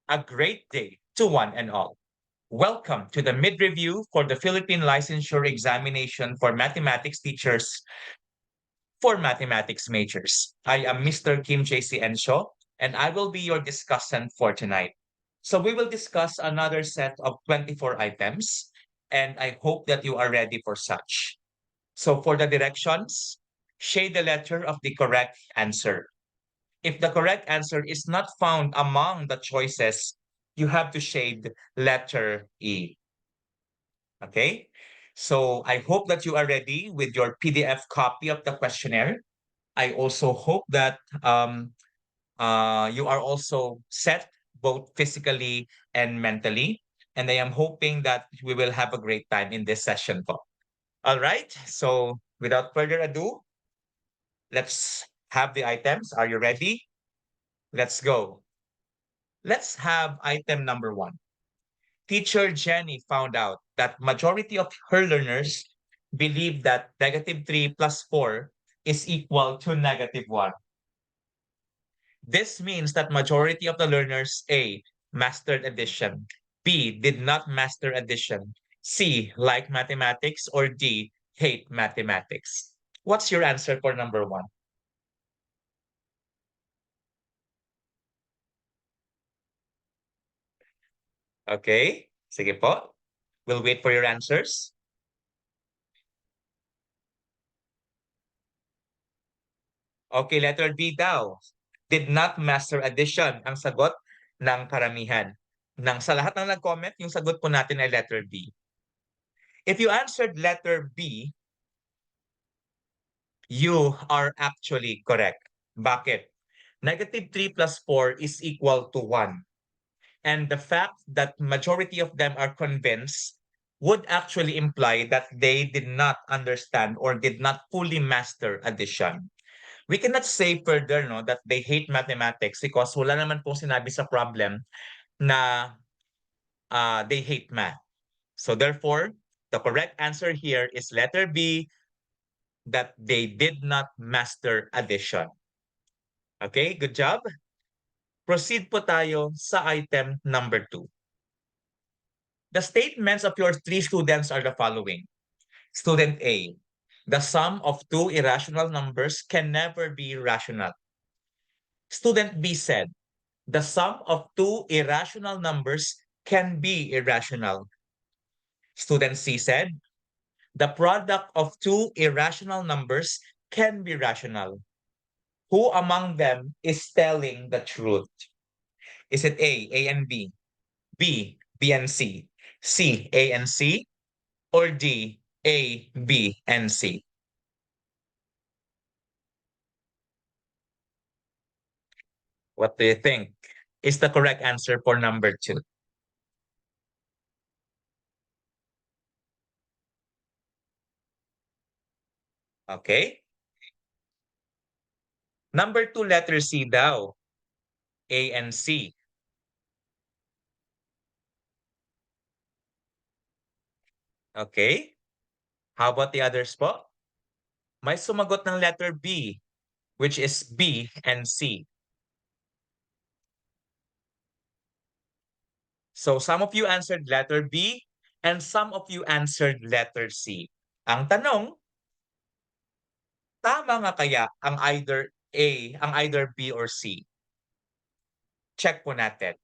A great day to one and all. Welcome to the mid-review for the Philippine Licensure Examination for Mathematics Teachers for Mathematics Majors. I am Mr. Kim J.C. Ensho, and I will be your discussant for tonight. So we will discuss another set of 24 items, and I hope that you are ready for such. So for the directions, shade the letter of the correct answer. If the correct answer is not found among the choices, you have to shade letter E. Okay? So I hope that you are ready with your PDF copy of the questionnaire. I also hope that you are also set both physically and mentally. And I am hoping that we will have a great time in this session po. All right. So without further ado, let's have the items. Are you ready? Let's go. Let's have item number one. Teacher Jenny found out that majority of her learners believe that -3 plus 4 is equal to -1. This means that majority of the learners A mastered addition, B did not master addition, C like mathematics, or D hate mathematics. What's your answer for number one? Okay, sige po. We'll wait for your answers. Okay, letter B daw. Did not master addition ang sagot ng karamihan. Sa lahat ng nag-comment, yung sagot po natin ay letter B. If you answered letter B, you are actually correct. Bakit? -3 plus 4 is equal to 1. And the fact that majority of them are convinced would actually imply that they did not understand or did not fully master addition. We cannot say further no that they hate mathematics because wala naman pong sinabi sa problem na they hate math. So therefore, the correct answer here is letter B, that they did not master addition. Okay, good job. Proceed po tayo sa item number 2. The statements of your three students are the following. Student A, the sum of two irrational numbers can never be rational. Student B said, the sum of two irrational numbers can be irrational. Student C said, the product of two irrational numbers can be rational. Who among them is telling the truth? Is it A and B, B and C, A and C, or D, A, B, and C? What do you think is the correct answer for number 2? Okay. Number 2, letter C daw. A and C. Okay. How about the others po? May sumagot ng letter B, which is B and C. So some of you answered letter B and some of you answered letter C. Ang tanong, tama nga kaya ang either B or C? Check po natin.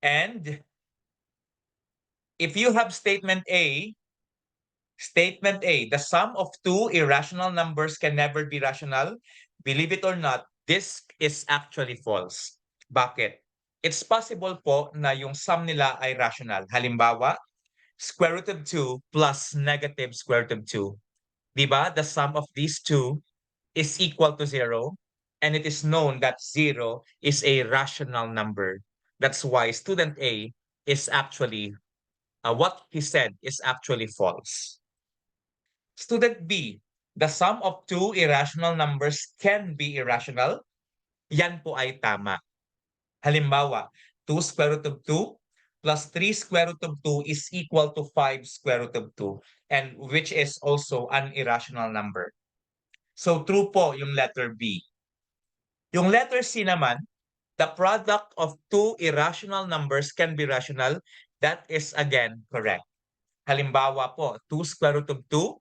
And if you have statement A, the sum of two irrational numbers can never be rational. Believe it or not, this is actually false. Bakit? It's possible po na yung sum nila ay rational. Halimbawa, square root of 2 plus negative square root of 2. Diba? The sum of these two is equal to 0. And it is known that 0 is a rational number. That's why student A is actually, what he said is actually false. Student B, the sum of two irrational numbers can be irrational. Yan po ay tama. Halimbawa, 2 square root of 2 plus 3 square root of 2 is equal to 5 square root of 2, and which is also an irrational number. So true po yung letter B. Yung letter C naman, the product of two irrational numbers can be rational. That is again correct. Halimbawa po, 2 square root of 2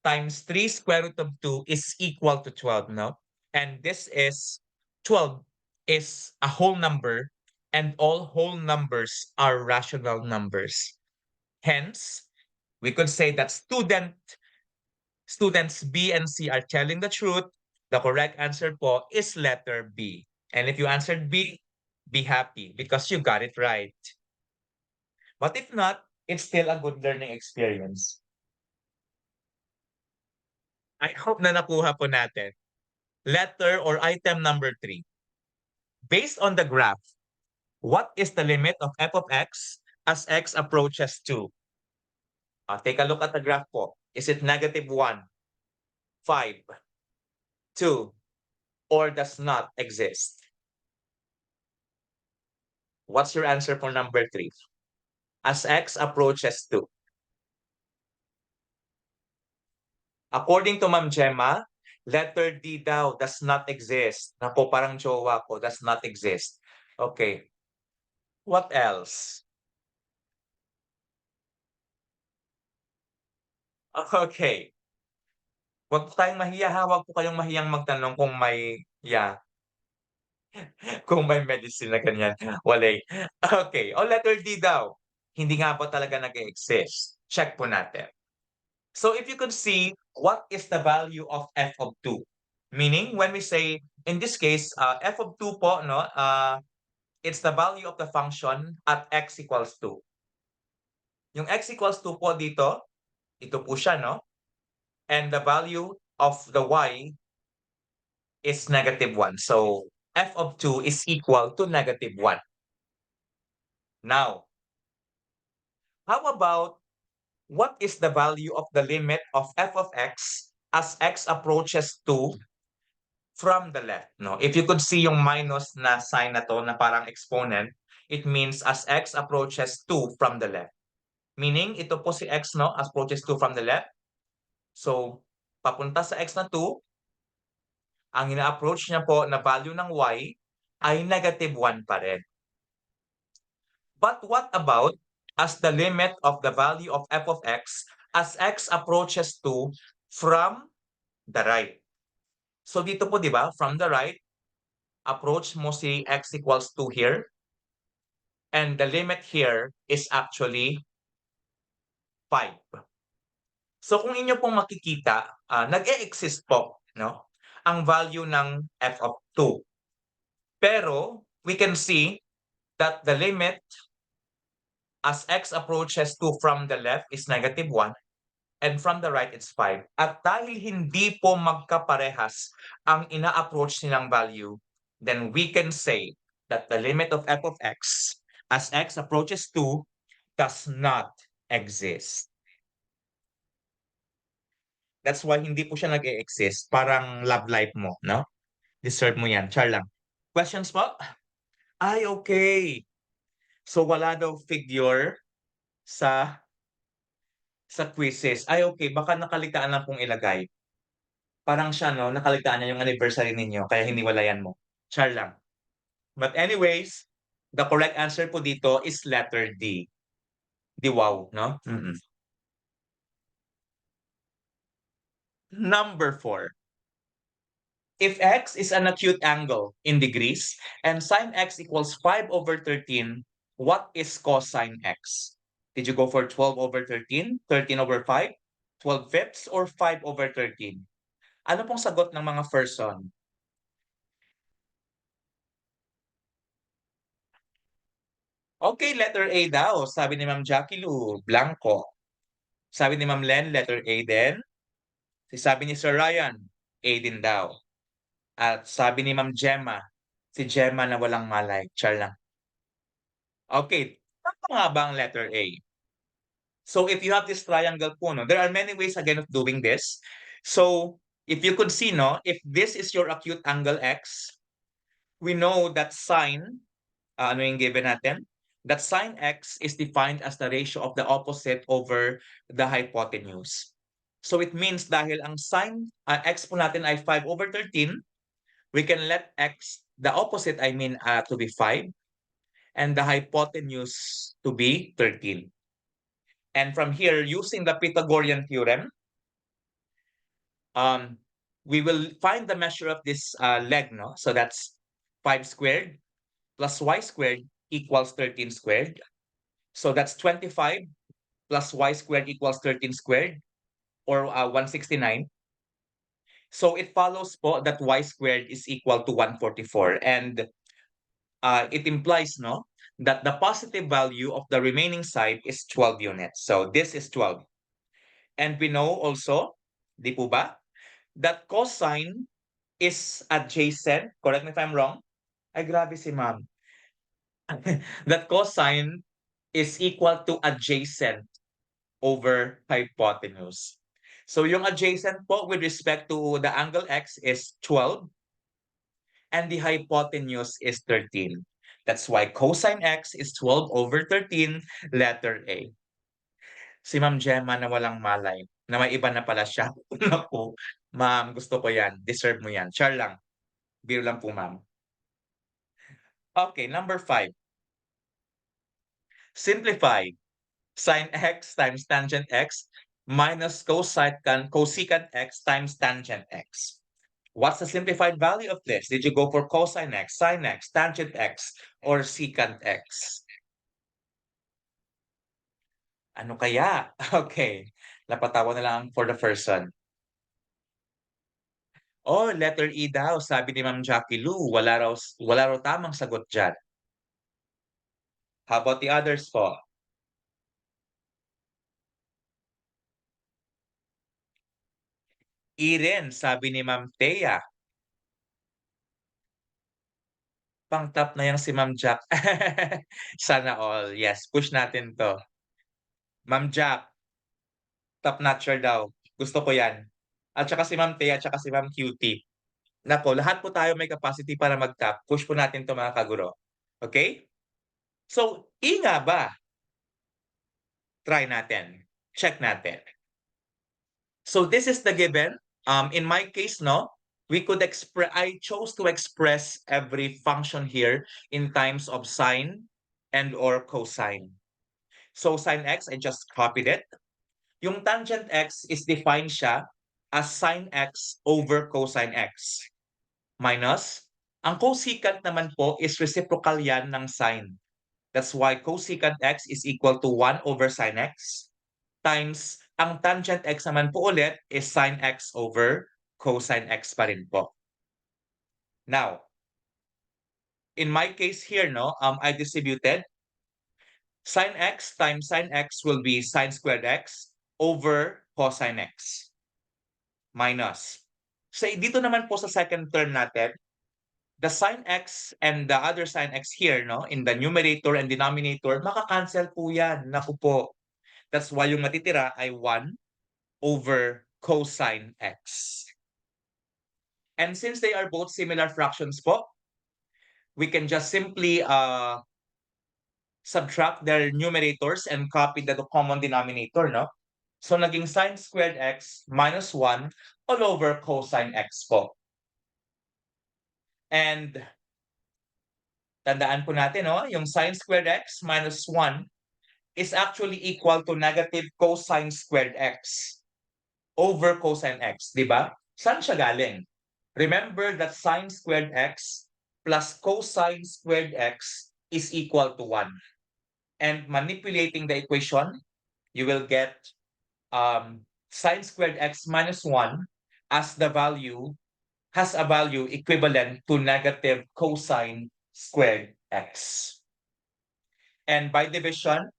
times 3 square root of 2 is equal to 12, no? And this is 12 is a whole number, and all whole numbers are rational numbers. Hence, we could say that students B and C are telling the truth. The correct answer po is letter B. And if you answered B, be happy because you got it right. But if not, it's still a good learning experience. I hope na nakuha po natin. Letter or item number 3. Based on the graph, what is the limit of f of x as x approaches 2? Take a look at the graph po. Is it negative 1, 5, 2, or does not exist? What's your answer for number 3? As x approaches 2. According to Ma'am Gemma, letter D daw does not exist. Naku, parang jowa ko, does not exist. Okay. What else? Okay. Huwag po tayong mahiya ha, huwag po kayong mahiyang magtanong kung may kung may medicine na ganyan. Wala. Okay. O letter D daw. Hindi nga po talaga nag-exist. Check po natin. So if you could see, what is the value of f of 2? Meaning, when we say, in this case, f of 2 po, no, it's the value of the function at x equals 2. Yung x equals 2 po dito, ito po siya, no? And the value of the y is negative 1. So, f of 2 is equal to negative 1. Now, how about what is the value of the limit of f of x as x approaches 2 from the left? No? If you could see yung minus na sign na to na parang exponent, it means as x approaches 2 from the left. Meaning, ito po si x, no, approaches 2 from the left. So, papunta sa x na 2, ang ina-approach niya po na value ng y ay negative 1 pa rin. But what about as the limit of the value of f of x as x approaches 2 from the right? So dito po, di ba, from the right, approach mo si x equals 2 here. And the limit here is actually 5. So kung inyo pong makikita, nag-e-exist po, no, ang value ng f of 2. Pero we can see that the limit as x approaches 2 from the left is negative 1 and from the right it's 5. At dahil hindi po magkaparehas ang ina-approach nilang value, then we can say that the limit of f of x as x approaches 2 does not exist. That's why hindi po siya nag-e-exist. Parang love life mo, no? Deserve mo yan. Char lang. Questions po? Ay, okay. So wala daw figure sa quizzes. Ay, okay. Baka nakaligtaan lang pong ilagay. Parang siya, no? Nakaligtaan niya yung anniversary ninyo. Kaya hiniwalayan mo. Char lang. But anyways, the correct answer po dito is letter D. Di wow, no? Number 4. If x is an acute angle in degrees and sine x equals 5 over 13, what is cosine x? Did you go for 12 over 13, 13 over 5, 12 fifths, or 5 over 13? Ano pong sagot ng mga person? Okay, letter A daw. Sabi ni Ma'am Jackie Lou, blanco. Sabi ni Ma'am Len, letter A din. Sabi ni Sir Ryan, A din daw. At sabi ni Ma'am Gemma, si Gemma na walang malay. Char lang. Okay, tama nga ba ang letter A? So if you have this triangle po, no, there are many ways again of doing this. So if you could see, no, if this is your acute angle x, we know that sine, ano yung given natin? That sine x is defined as the ratio of the opposite over the hypotenuse. So it means dahil ang sine x po natin ay 5 over 13, we can let x, the opposite, to be 5, and the hypotenuse to be 13. And from here, using the Pythagorean theorem, um, we will find the measure of this leg, no? So that's 5 squared plus y squared equals 13 squared. So that's 25 plus y squared equals 13 squared, or 169. So it follows po that y squared is equal to 144. And it implies, no, that the positive value of the remaining side is 12 units. So this is 12. And we know also, di po ba, that cosine is adjacent. Correct me if I'm wrong. Ay, grabe si ma'am. That cosine is equal to adjacent over hypotenuse. So yung adjacent po with respect to the angle x is 12 and the hypotenuse is 13. That's why cosine x is 12 over 13, letter A. Si Ma'am Gemma na walang malay, na may iba na pala siya. Naku, ma'am, gusto ko yan. Deserve mo yan. Char lang. Biro lang po, ma'am. Okay, number 5. Simplify. Sin x times tangent x minus cosecant x times tangent x. What's the simplified value of this? Did you go for cosine x, sin x, tangent x, or secant x? Ano kaya? Okay. Napatawa na lang for the first one. Oh, letter E daw, sabi ni Ma'am Jackie Lou. Wala raw tamang sagot dyan. How about the others po? E rin, sabi ni Ma'am Thea. Pang-top na yang si Ma'am Jack. Sana all. Yes, push natin 'to. Ma'am Jack, top notcher daw. Gusto ko 'yan. At saka si Ma'am Thea at saka si Ma'am Cutie. Naku, lahat po tayo may capacity para mag-top. Push po natin 'to mga kaguro. Okay? So, E nga ba? Try natin. Check natin. So this is the given. In my case, no, I chose to express every function here in times of sine and or cosine. So sine x, I just copied it. Yung tangent x is defined siya as sine x over cosine x. Minus, ang cosecant naman po is reciprocal yan ng sine. That's why cosecant x is equal to 1 over sine x times ang tangent x naman po ulit is sine x over cosine x pa rin po. Now, in my case here, no, I distributed sine x times sine x will be sine squared x over cosine x minus. So dito naman po sa second term natin, the sine x and the other sine x here, no, in the numerator and denominator, makakancel po yan. Naku po. That's why yung matitira ay 1 over cosine x. And since they are both similar fractions po, we can just simply subtract their numerators and copy the common denominator, no? So naging sine squared x minus 1 all over cosine x po. And tandaan po natin, no? Yung sine squared x minus 1 is actually equal to negative cosine squared x over cosine x, di ba? Saan siya galing? Remember that sine squared x plus cosine squared x is equal to 1. And manipulating the equation, you will get sine squared x minus 1 as the value has a value equivalent to negative cosine squared x. And by division,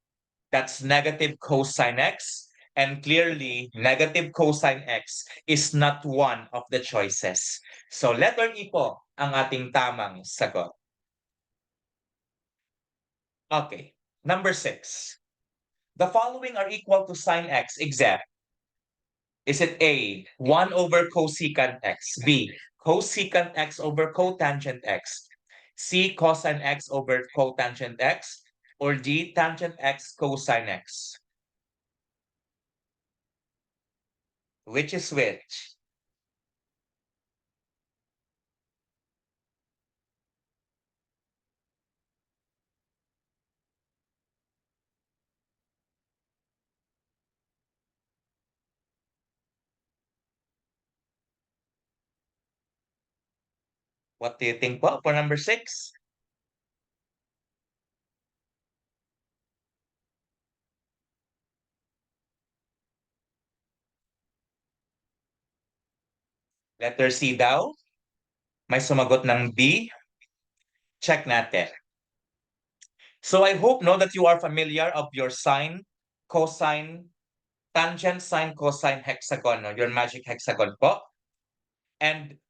that's negative cosine x. And clearly, negative cosine x is not one of the choices. So letter E po ang ating tamang sagot. Okay, number 6. The following are equal to sine x except, is it A, 1 over cosecant x, B, cosecant x over cotangent x, C, cosine x over cotangent x, or D, tangent x cosine x? Which is which? What do you think po for number 6? Letter C daw. May sumagot ng B. Check natin. So I hope no that you are familiar of your sine, cosine, tangent, sine, cosine, hexagon, no? Your magic hexagon po. And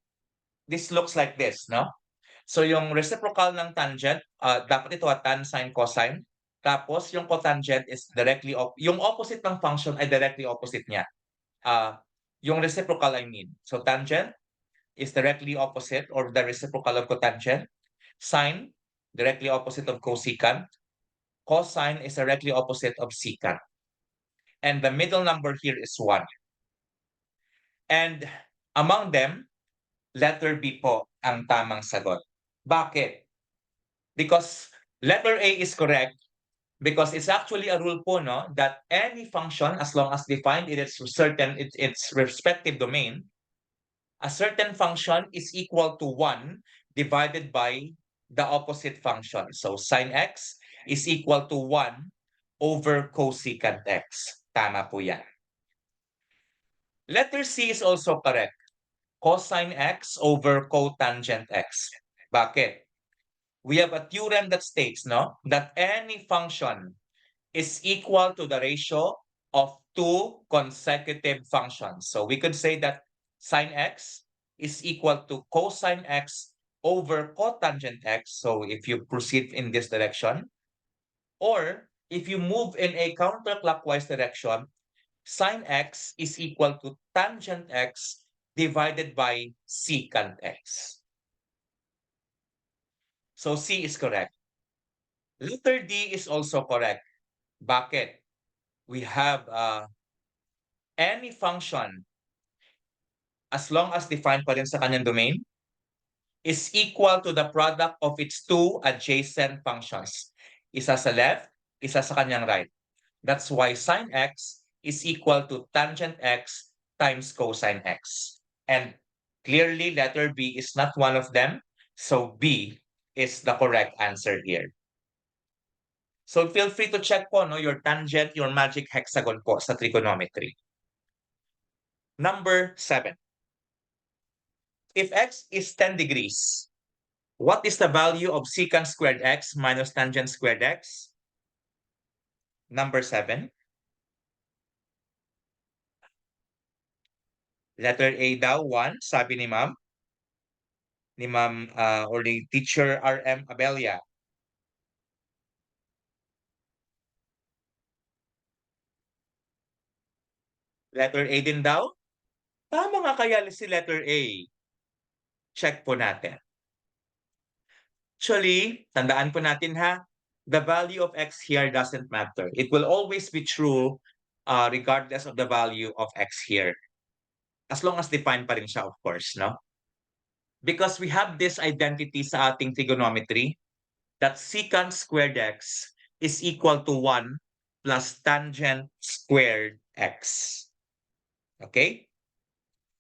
this looks like this, no? So yung reciprocal ng tangent, dapat ito tan, sine, cosine. Tapos yung cotangent is directly, yung opposite ng function ay directly opposite niya. Yung reciprocal I mean. So tangent is directly opposite or the reciprocal of cotangent. Sine, directly opposite of cosecant. Cosine is directly opposite of secant. And the middle number here is 1. And among them, letter B po ang tamang sagot. Bakit? Because letter A is correct because it's actually a rule po no that any function as long as defined in its respective domain, a certain function is equal to 1 divided by the opposite function. So sine x is equal to 1 over cosecant x. Tama po yan. Letter C is also correct. Cosine x over cotangent x. Bakit? We have a theorem that states no that any function is equal to the ratio of two consecutive functions. So we could say that sine x is equal to cosine x over cotangent x. So if you proceed in this direction, or if you move in a counterclockwise direction, sine x is equal to tangent x divided by secant x. So C is correct. Letter D is also correct. Bakit? We have any function as long as defined pa rin sa kanyang domain is equal to the product of its two adjacent functions. Isa sa left, isa sa kanyang right. That's why sine x is equal to tangent x times cosine x. And clearly, letter B is not one of them. So B is the correct answer here. So feel free to check po no, your tangent, your magic hexagon po sa trigonometry. Number 7. If x is 10 degrees, what is the value of secant squared x minus tangent squared x? Number 7. Letter A daw, 1, sabi ni ma'am. Ni ma'am or ni teacher RM Abelia. Letter A din daw? Tama nga kaya si letter A. Check po natin. Actually, tandaan po natin ha, the value of x here doesn't matter. It will always be true regardless of the value of x here. As long as defined pa rin siya, of course, no? Because we have this identity sa ating trigonometry that secant squared x is equal to 1 plus tangent squared x. Okay?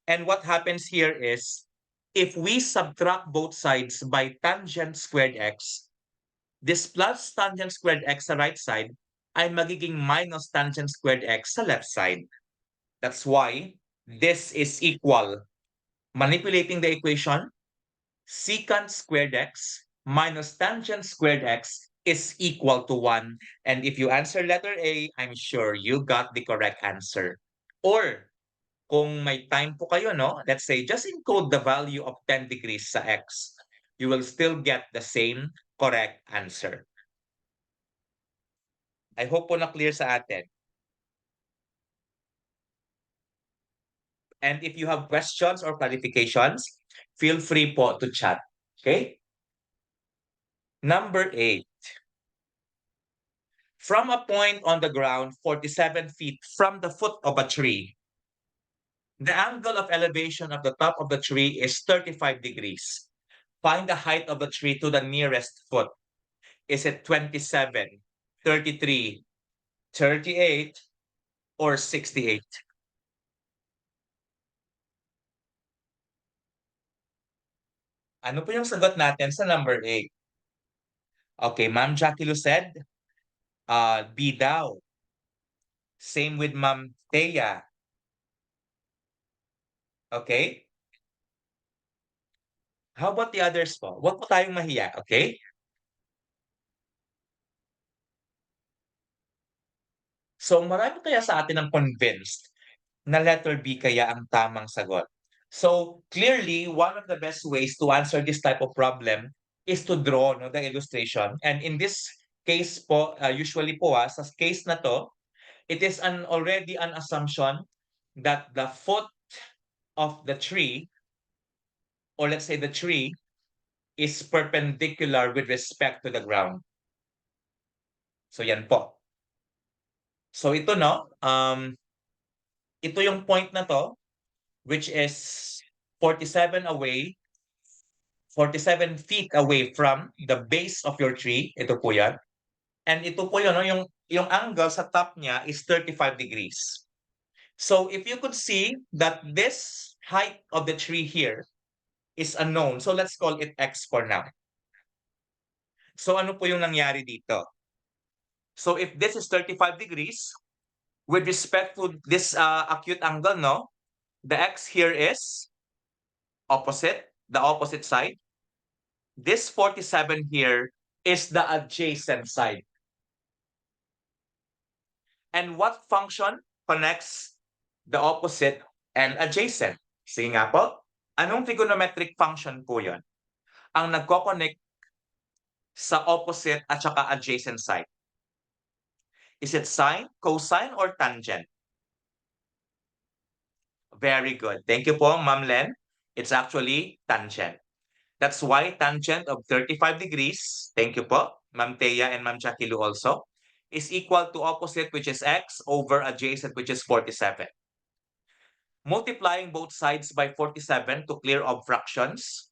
And what happens here is, if we subtract both sides by tangent squared x, this plus tangent squared x sa right side ay magiging minus tangent squared x sa left side. That's why this is equal. Manipulating the equation, secant squared x minus tangent squared x is equal to 1. And if you answer letter A, I'm sure you got the correct answer. Or, kung may time po kayo, no? Let's say, just encode the value of 10 degrees sa x. You will still get the same correct answer. I hope po na clear sa atin. And if you have questions or clarifications, feel free po to chat. Okay? Number 8. From a point on the ground 47 feet from the foot of a tree, the angle of elevation of the top of the tree is 35 degrees. Find the height of the tree to the nearest foot. Is it 27, 33, 38, or 68? Ano po yung sagot natin sa number 8? Okay, Ma'am Jackie Lu said, B daw. Same with Ma'am Thea. Okay? How about the others po? Huwag po tayong mahiya, okay? So marami kaya sa atin ang convinced na letter B kaya ang tamang sagot. So clearly, one of the best ways to answer this type of problem is to draw no, the illustration. And in this case po, usually po sa case na to, it is already an assumption that the foot of the tree, or let's say the tree, is perpendicular with respect to the ground. So yan po. So ito no, ito yung point na to, which is 47 away, 47 feet away from the base of your tree. Ito po yan. And ito po yun, no? Yung angle sa top niya is 35 degrees. So if you could see that this height of the tree here is unknown. So let's call it X for now. So ano po yung nangyari dito? So if this is 35 degrees, with respect to this acute angle, no? The X here is opposite, the opposite side. This 47 here is the adjacent side. And what function connects the opposite and adjacent? Sige nga po. Anong trigonometric function po yon ang nagko-connect sa opposite at saka adjacent side? Is it sine, cosine, or tangent? Very good. Thank you po, Ma'am Len. It's actually tangent. That's why tangent of 35 degrees, thank you po, Ma'am Thea and Ma'am Chakilu also, is equal to opposite, which is x, over adjacent, which is 47. Multiplying both sides by 47 to clear off fractions,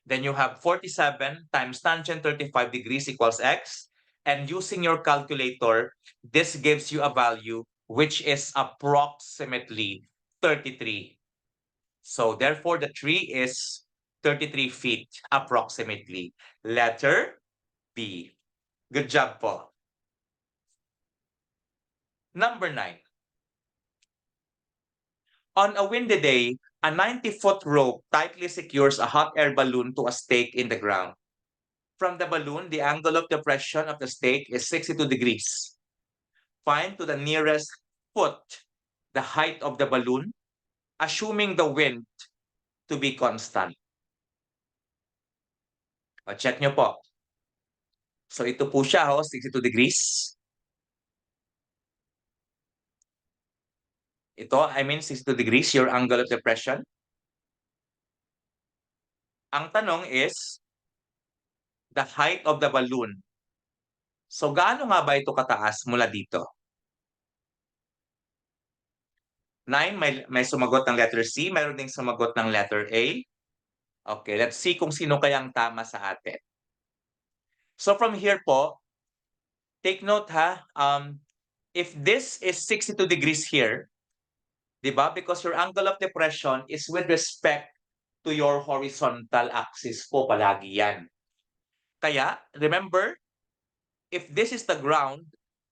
then you have 47 times tangent 35 degrees equals x. And using your calculator, this gives you a value which is approximately 33. So therefore, the tree is 33 feet approximately. Letter B. Good job po. Number 9. On a windy day, a 90-foot rope tightly secures a hot air balloon to a stake in the ground. From the balloon, the angle of depression of the stake is 62 degrees. Find to the nearest foot the height of the balloon, assuming the wind to be constant. O, check nyo po. So ito po siya, 62 degrees. Ito, 62 degrees, your angle of depression. Ang tanong is, the height of the balloon. So gaano nga ba ito kataas mula dito? 9, may sumagot ng letter C, mayroon ding sumagot ng letter A. Okay, let's see kung sino kayang tama sa atin. So from here po, take note ha, if this is 62 degrees here, di ba? Because your angle of depression is with respect to your horizontal axis po palagi yan. Kaya, remember, if this is the ground,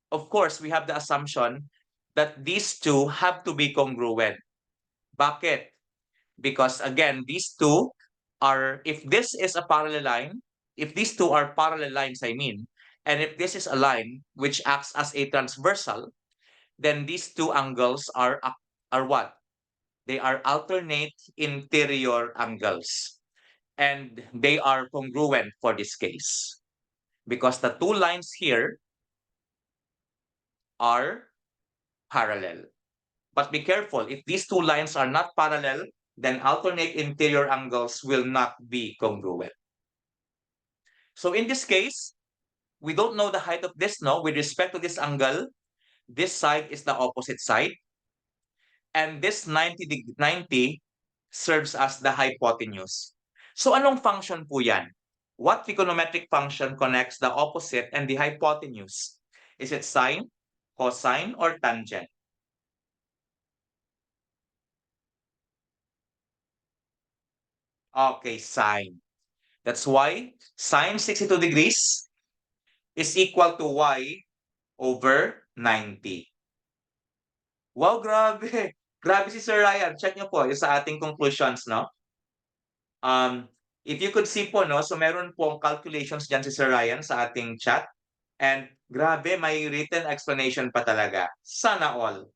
of course, we have the assumption that these two have to be congruent. Bakit? Because again, these two are, if this is a parallel line, if these two are parallel lines, I mean, and if this is a line which acts as a transversal, then these two angles are what? They are alternate interior angles. And they are congruent for this case. Because the two lines here are parallel. But be careful, if these two lines are not parallel, then alternate interior angles will not be congruent. So in this case, we don't know the height of this, no? With respect to this angle, this side is the opposite side. And this 90 serves as the hypotenuse. So anong function po yan? What trigonometric function connects the opposite and the hypotenuse? Is it sine, cosine, or tangent? Okay, sine. That's why sine 62 degrees is equal to y over 90. Wow, grabe. Grabe si Sir Ryan. Check niyo po yung sa ating conclusions, no? Um, if you could see po, no? So meron pong calculations dyan si Sir Ryan sa ating chat. And grabe, may written explanation pa talaga. Sana all.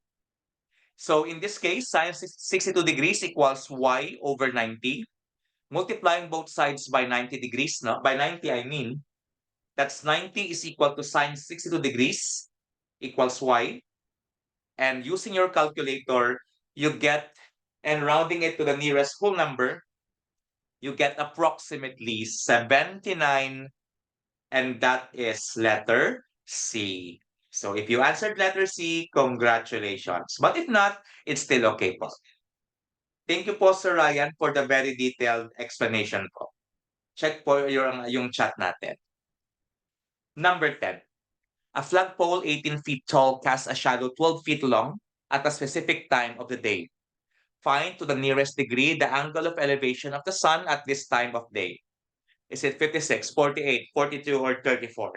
So in this case, sine 62 degrees equals y over 90. Multiplying both sides by 90 degrees, no? By 90, I mean, that's 90 is equal to sine 62 degrees equals y. And using your calculator, you get, and rounding it to the nearest whole number, you get approximately 79, and that is letter C. So if you answered letter C, congratulations. But if not, it's still okay po. Thank you po, Sir Ryan, for the very detailed explanation po. Check po yung chat natin. Number 10. A flagpole 18 feet tall casts a shadow 12 feet long at a specific time of the day. Find to the nearest degree the angle of elevation of the sun at this time of day. Is it 56, 48, 42, or 34?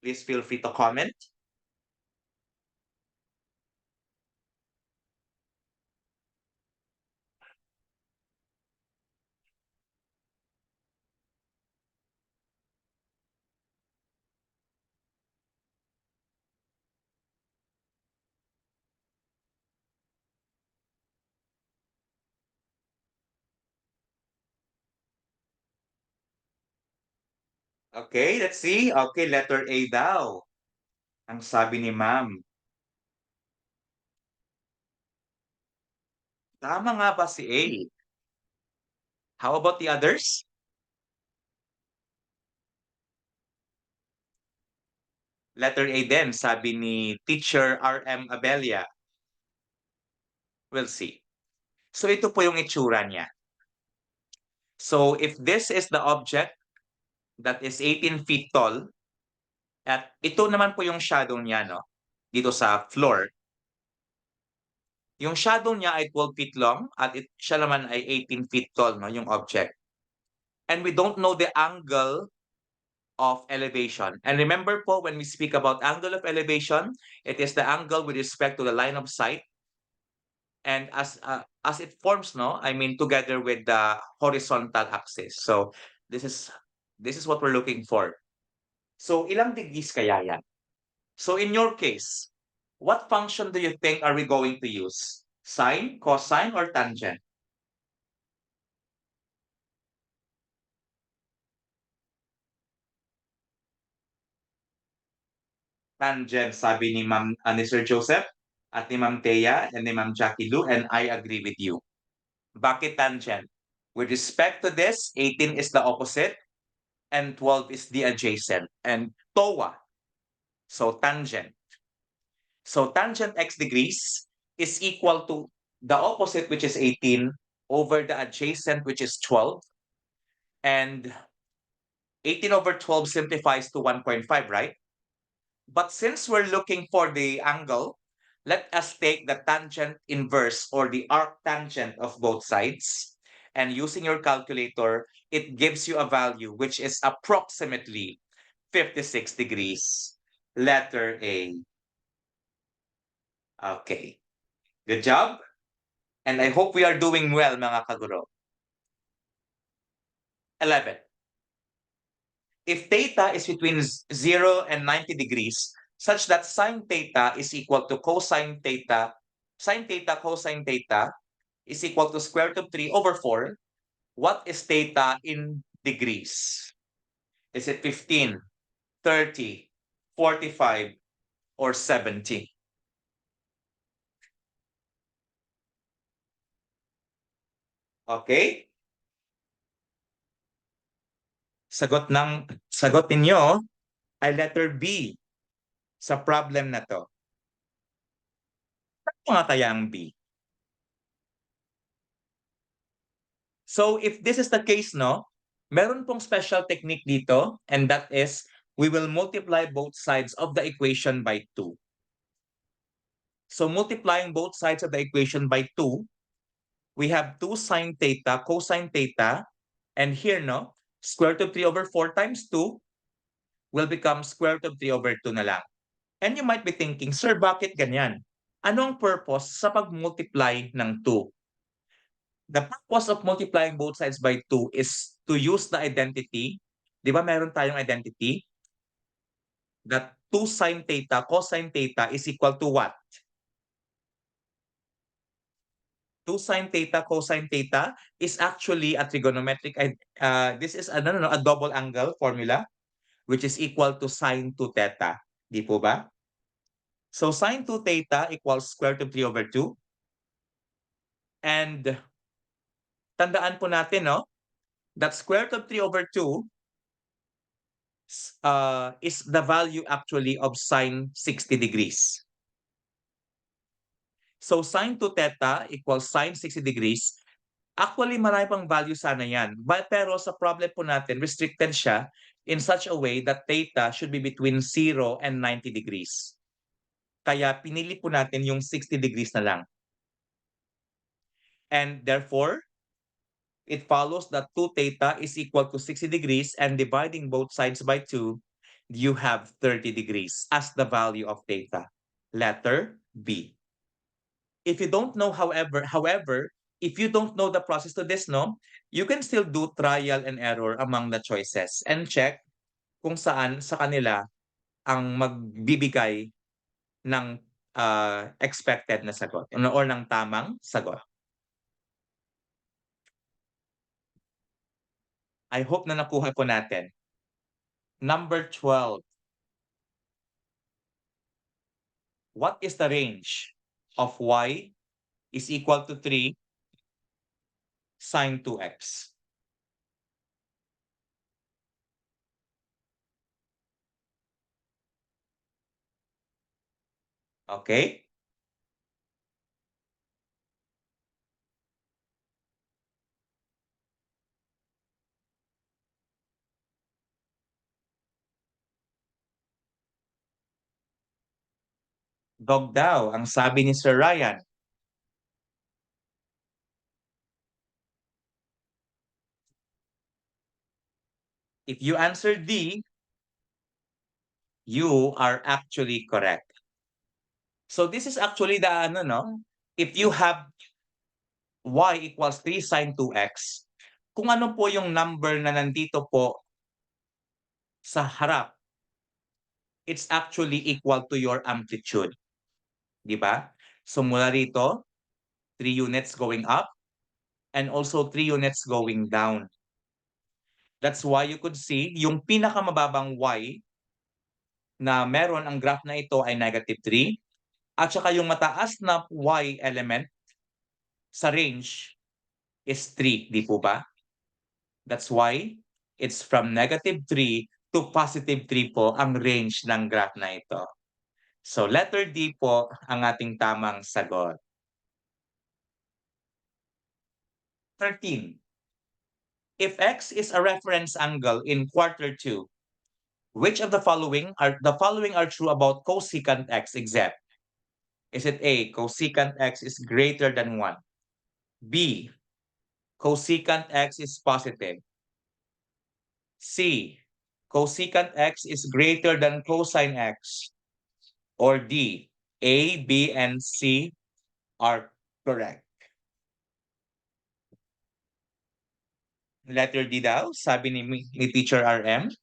Please feel free to comment. Okay, let's see. Okay, letter A daw. Ang sabi ni ma'am. Tama nga ba si A? How about the others? Letter A din, sabi ni Teacher RM Abelia. We'll see. So ito po yung itsura niya. So if this is the object that is 18 feet tall, at ito naman po yung shadow niya, no? Dito sa floor. Yung shadow niya ay 12 feet long at siya naman ay 18 feet tall, no? Yung object. And we don't know the angle of elevation. And remember po, when we speak about angle of elevation, it is the angle with respect to the line of sight. And as it forms, no, I mean together with the horizontal axis. So this is what we're looking for. So ilang degrees kaya yan? So in your case, what function do you think are we going to use? Sine, cosine, or tangent? Tangent, sabi ni ni Sir Joseph, at ni Ma'am Thea, and ni Ma'am Jackie Lou, and I agree with you. Bakit tangent? With respect to this, 18 is the opposite, and 12 is the adjacent, and TOA, so tangent. So tangent x degrees is equal to the opposite, which is 18, over the adjacent, which is 12, and 18 over 12 simplifies to 1.5, right? But since we're looking for the angle, let us take the tangent inverse or the arctangent of both sides. And using your calculator, it gives you a value which is approximately 56 degrees. Letter A. Okay. Good job. And I hope we are doing well, mga kaguro. 11. If theta is between 0 and 90 degrees, such that sine theta is equal to cosine theta, sine theta cosine theta is equal to square root of 3 over 4, what is theta in degrees? Is it 15, 30, 45, or 70? Okay? Sagot ninyo ay letter B sa problem na to. Ano nga kaya ang B? So if this is the case, no, meron pong special technique dito, and that is we will multiply both sides of the equation by 2. So multiplying both sides of the equation by 2, we have 2 sine theta, cosine theta, and here, no, square root of 3 over 4 times 2 will become square root of 3 over 2 na lang. And you might be thinking, Sir, bakit ganyan? Ano ang purpose sa pag-multiply ng 2? The purpose of multiplying both sides by 2 is to use the identity. Di ba meron tayong identity? That 2 sine theta, cosine theta is equal to what? 2 sine theta, cosine theta is actually a trigonometric, this is a double angle formula, which is equal to sine 2 theta. Di po ba? So sine 2 theta equals square root of 3 over 2. And tandaan po natin, no, that square root of 3 over 2 is the value actually of sine 60 degrees. So sine 2 theta equals sine 60 degrees. Actually, marami pang value sana yan. Pero sa problem po natin, restricted siya in such a way that theta should be between 0 and 90 degrees. Kaya pinili po natin yung 60 degrees na lang. And therefore, it follows that 2 theta is equal to 60 degrees, and dividing both sides by 2, you have 30 degrees as the value of theta. Letter B. If you don't know, however, if you don't know the process to this, no, you can still do trial and error among the choices and check kung saan sa kanila ang magbibigay ng expected na sagot or ng tamang sagot. I hope na nakuha po natin. Number 12. What is the range of y is equal to 3 sine 2x? Okay? Dog daw, ang sabi ni Sir Ryan. If you answer D, you are actually correct. So this is actually the no? If you have y equals 3 sine 2x, kung ano po yung number na nandito po sa harap, it's actually equal to your amplitude. Di ba? So mula rito, 3 units going up and also 3 units going down. That's why you could see yung pinakamababang y na meron ang graph na ito ay -3 at saka yung mataas na y element sa range is 3, di po ba? That's why it's from -3 to +3 po ang range ng graph na ito. So letter D po ang ating tamang sagot. 13. If x is a reference angle in quarter 2, which of the following are true about cosecant x except? Is it A, cosecant x is greater than 1? B, cosecant x is positive? C, cosecant x is greater than cosine x? Or D, A, B, and C are correct? Letter D daw, sabi ni Teacher RM.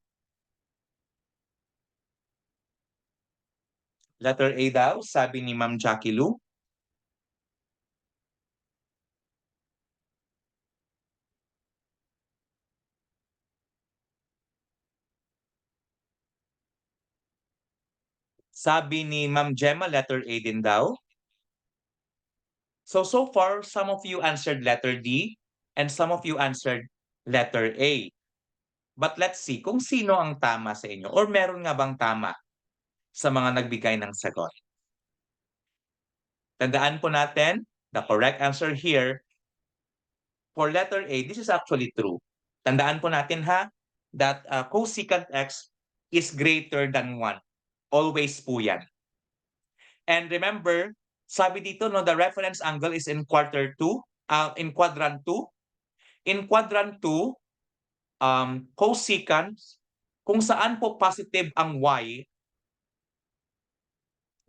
Letter A daw, sabi ni Ma'am Jackie Lou. Sabi ni Ma'am Gemma, letter A din daw. So far, some of you answered letter D and some of you answered letter A. But let's see kung sino ang tama sa inyo or meron nga bang tama sa mga nagbigay ng sagot. Tandaan po natin, the correct answer here for letter A, this is actually true. Tandaan po natin ha, that cosecant x is greater than 1. Always po yan. And remember, Sabi dito, no, the reference angle is in in quadrant 2. In quadrant 2, cosecant, kung saan po positive ang y,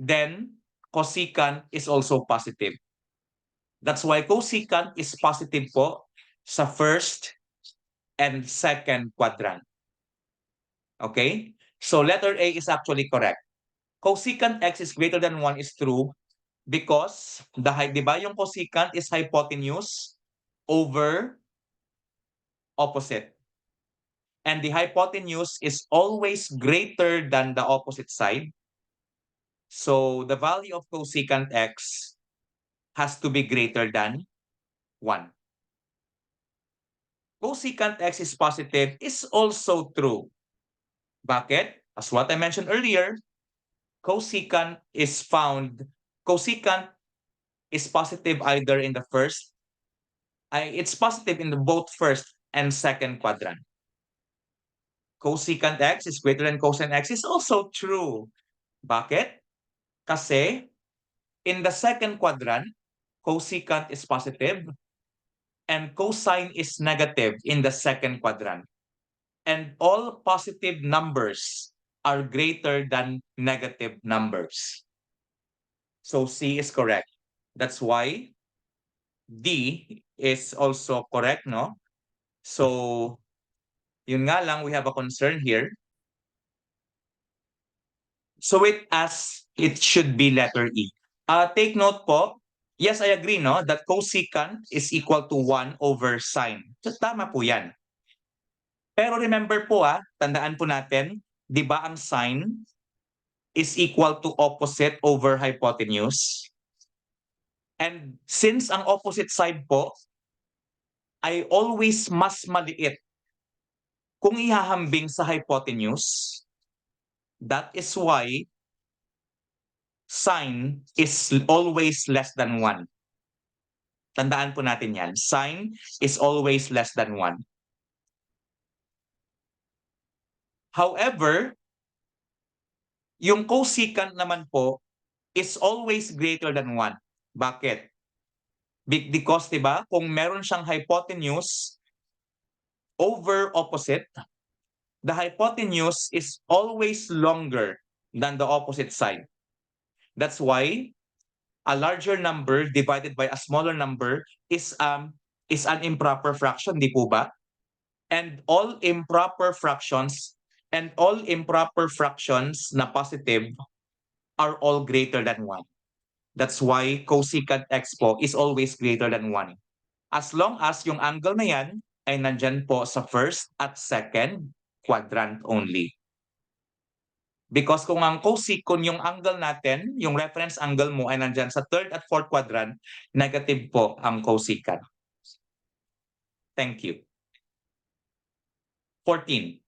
then cosecant is also positive. That's why cosecant is positive po sa first and second quadrant. Okay? So letter A is actually correct. Cosecant x is greater than 1 is true because the height, di ba, yung cosecant is hypotenuse over opposite. And the hypotenuse is always greater than the opposite side. So the value of cosecant x has to be greater than 1. Cosecant x is positive is also true. Bakit? As what I mentioned earlier, cosecant is positive either in the first, it's positive in the both first and second quadrant. Cosecant x is greater than cosine x is also true. Bakit? Kasi in the second quadrant, cosecant is positive and cosine is negative in the second quadrant. And all positive numbers are greater than negative numbers. So C is correct. That's why D is also correct, no? So, yun nga lang, we have a concern here. So it should be letter E. Take note po, yes, I agree, no, that cosecant is equal to 1 over sine. So, tama po yan. Pero remember po, tandaan po natin, di ba ang sine is equal to opposite over hypotenuse? And since ang opposite side po ay always mas maliit kung ihahambing sa hypotenuse, that is why sine is always less than 1. Tandaan po natin yan. Sine is always less than 1. However, yung cosecant naman po is always greater than 1. Bakit? Because, di ba, kung meron siyang hypotenuse over opposite, the hypotenuse is always longer than the opposite side. That's why a larger number divided by a smaller number is an improper fraction, di po ba? And all improper fractions na positive are all greater than 1. That's why cosecant x po is always greater than 1. As long as yung angle na yan ay nandyan po sa first at second quadrant only. Because kung yung angle natin, yung reference angle mo ay nandyan sa third at fourth quadrant, negative po ang cosecant. Thank you. 14.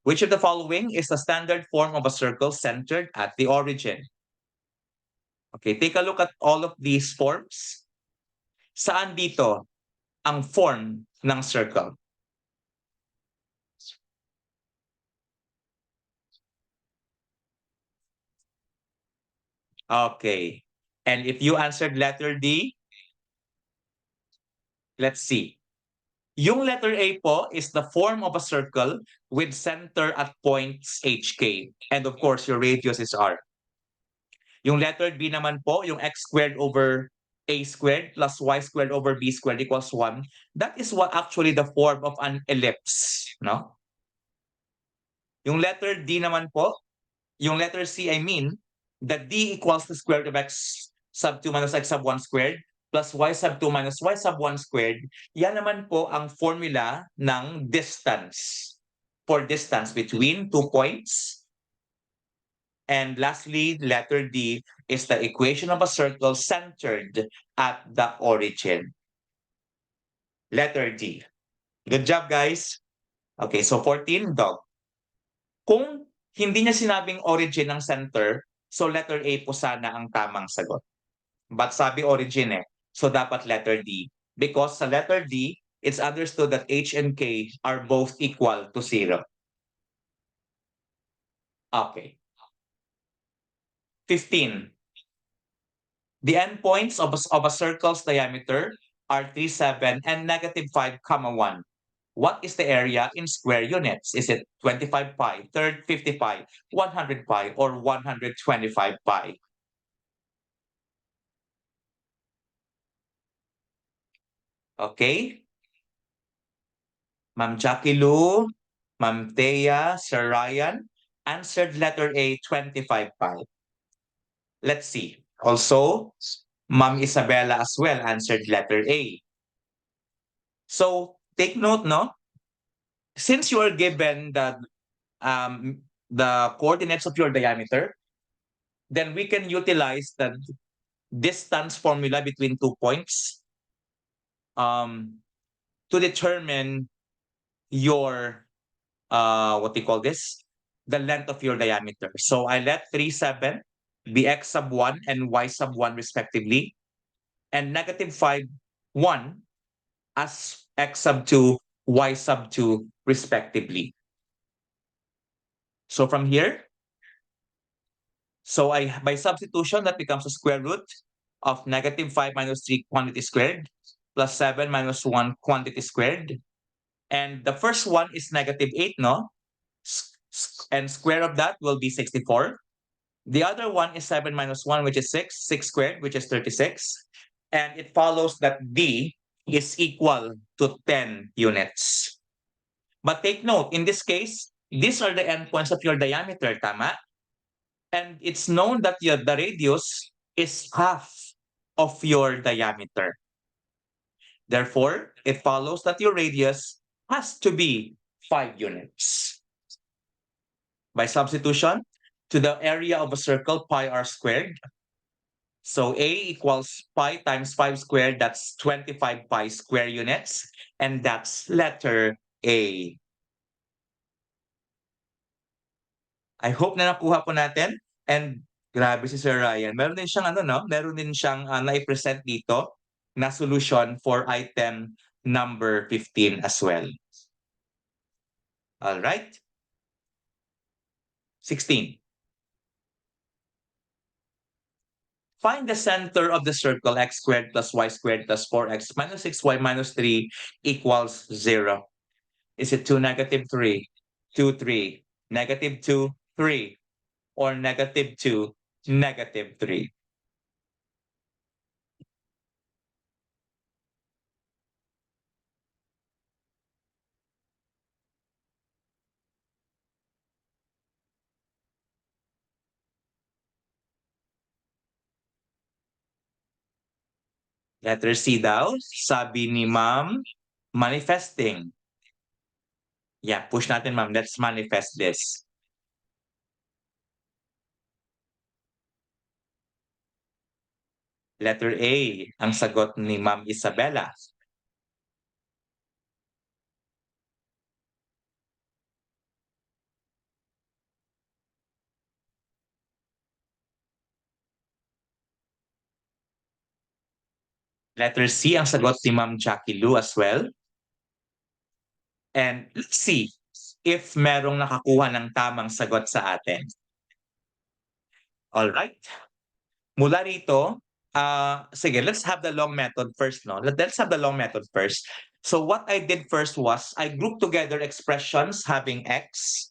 Which of the following is the standard form of a circle centered at the origin? Okay, take a look at all of these forms. Saan dito ang form ng circle? Okay. And if you answered letter D, let's see. Yung letter A po is the form of a circle with center at points HK. And of course, your radius is R. Yung letter B naman po, yung x squared over a squared plus y squared over b squared equals 1. That is what actually the form of an ellipse, no? Yung letter D naman po, yung letter C, I mean, that D equals the square root of x sub 2 minus x sub 1 squared plus y sub 2 minus y sub 1 squared. Yan naman po ang formula ng distance. For distance between 2 points. And lastly, letter D is the equation of a circle centered at the origin. Letter D. Good job, guys. Okay, so 14, dog. Kung hindi niya sinabing origin ng center, so letter A po sana ang tamang sagot. But sabi origin eh. So dapat letter D. Because sa letter D, it's understood that H and K are both equal to 0. Okay. 15. The endpoints of a circle's diameter are 3, 7, and negative 5, comma 1. What is the area in square units? Is it 25 pi, 50 pi, 100 pi, or 125 pi? Okay? Ma'am Jackie Lou, Ma'am Thea, Sir Ryan, answered letter A, 25 pi. Let's see. Also, Ma'am Isabella as well answered letter A. So, take note, no? Since you are given the coordinates of your diameter, then we can utilize the distance formula between 2 points to determine your what do you call this? The length of your diameter. So I let 3, 7 be x sub 1 and y sub 1 respectively, and negative 5, 1 as x sub 2, y sub 2 respectively. So from here, so by substitution, that becomes a square root of negative 5 minus 3 quantity squared plus 7 minus 1 quantity squared. And the first one is negative 8, no? And square of that will be 64. The other one is 7 minus 1, which is 6. 6 squared, which is 36. And it follows that D is equal to 10 units. But take note, in this case, these are the endpoints of your diameter, tama? And it's known that the radius is half of your diameter. Therefore, it follows that your radius has to be 5 units. By substitution, to the area of a circle, pi r squared. So A equals pi times 5 squared, that's 25 pi square units. And that's letter A. I hope na nakuha po natin. And grabe si Sir Ryan. Meron din siyang meron din siyang na-present dito na solution for item number 15 as well. All right. 16. Find the center of the circle x squared plus y squared plus 4x minus 6y minus 3 equals 0. Is it 2, negative 3, 2, 3, negative 2, 3, or negative 2, negative 3? Letter C daw, sabi ni ma'am, manifesting. Yeah, push natin ma'am, let's manifest this. Letter A, ang sagot ni Ma'am Isabella. Letter C, ang sagot ni Ma'am Jackie Lou as well. And let's see if merong nakakuha ng tamang sagot sa atin. All right. Mula rito, sige, let's have the long method first, no? Let's have the long method first. So what I did first was I grouped together expressions having x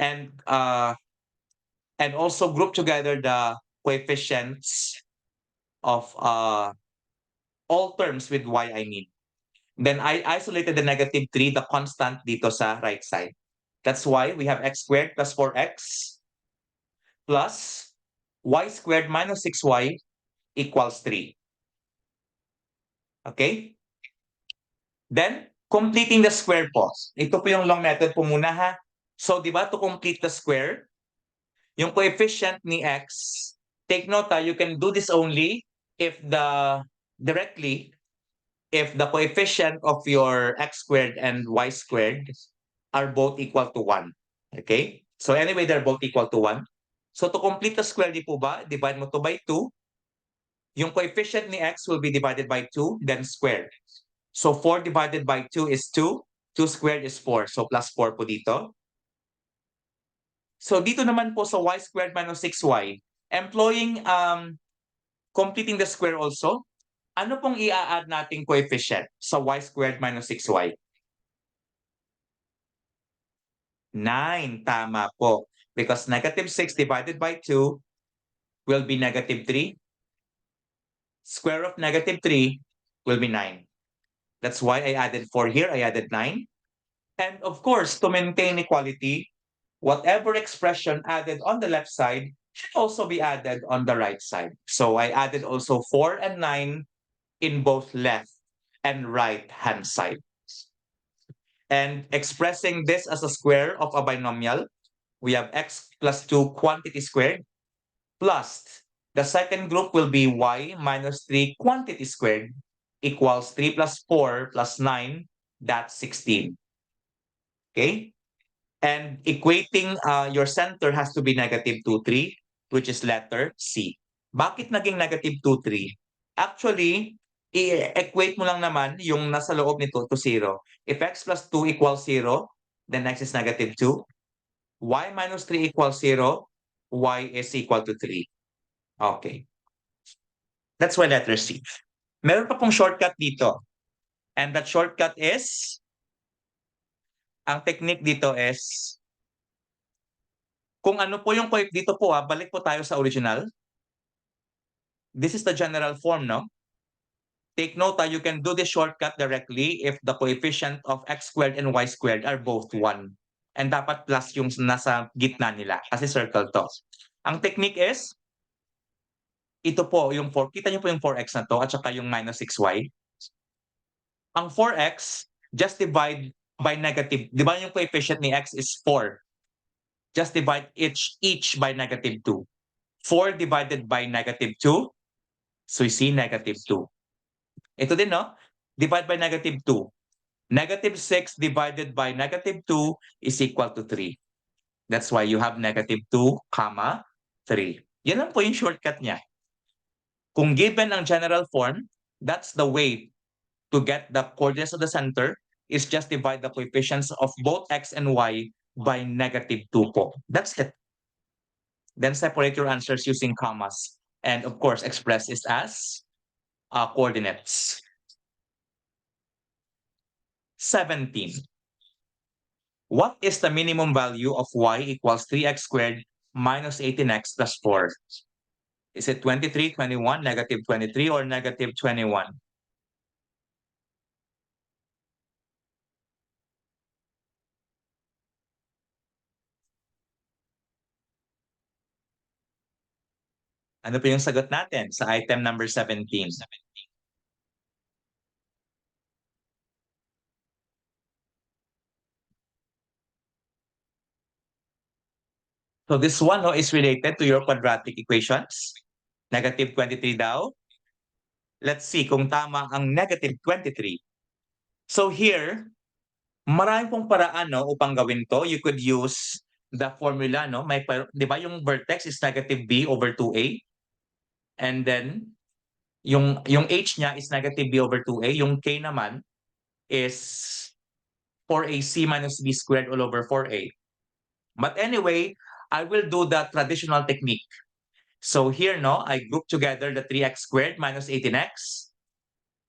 and also grouped together the coefficients of all terms with y, I mean. Then I isolated the negative 3, the constant dito sa right side. That's why we have x squared plus 4x plus y squared minus 6y equals 3. Okay? Then, completing the square po. Ito po yung long method po muna ha. So, di ba, to complete the square, yung coefficient ni x, take note you can do this only if directly if the coefficient of your x squared and y squared are both equal to 1. Okay? So anyway, they're both equal to 1. So to complete the square, di po ba, divide mo to by 2. Yung coefficient ni x will be divided by 2, then squared. So 4 divided by 2 is 2. 2 squared is 4. So plus 4 po dito. So dito naman po sa y squared minus 6y, Employing, completing the square also, ano pong i-a-add nating coefficient sa y squared minus 6y? 9, tama po. Because negative 6 divided by 2 will be negative 3. Square of negative 3 will be 9. That's why I added 4 here, I added 9. And of course, to maintain equality, whatever expression added on the left side should also be added on the right side. So I added also 4 and 9 in both left and right hand side. And expressing this as a square of a binomial, we have x plus 2 quantity squared plus the second group will be y minus 3 quantity squared equals 3 plus 4 plus 9, that's 16. Okay? And equating your center has to be negative 2, 3, which is letter C. Bakit naging negative 2, 3? Actually, i-equate mo lang naman yung nasa loob nito to 0. If x plus 2 equals 0, then x is negative 2. Y minus 3 equals 0, y is equal to 3. Okay. That's why letter C. Meron pa pong shortcut dito. And that shortcut is, ang technique dito is, kung ano po yung dito po balik po tayo sa original. This is the general form, no? Take note you can do this shortcut directly if the coefficient of x squared and y squared are both 1. And dapat plus yung nasa gitna nila kasi circle to. Ang technique is, ito po yung 4. Kita niyo po yung 4x na to at saka yung minus 6y. Ang 4x, just divide by negative. Di ba yung coefficient ni x is 4? Just divide each by negative 2. 4 divided by negative 2, so you see negative 2. Ito din, no? Divide by negative 2. Negative 6 divided by negative 2 is equal to 3. That's why you have negative 2, 3. Yan lang po yung shortcut niya. Kung given ang general form, that's the way to get the coordinates of the center is just divide the coefficients of both x and y by negative 2 po. That's it. Then separate your answers using commas. And of course, express it as coordinates. 17. What is the minimum value of y equals 3x squared minus 18x plus 4? Is it 23, 21, negative 23, or negative 21? Ano po yung sagot natin sa item number 17? So this one is related to your quadratic equations. Negative 23 daw. Let's see kung tama ang negative 23. So here, marami pong paraan upang gawin to. You could use the formula, may, di ba yung vertex is negative b over 2a? And then, yung h niya is negative b over 2a. Yung k naman is 4ac minus b squared all over 4a. But anyway, I will do the traditional technique. So here, I group together the 3x squared minus 18x.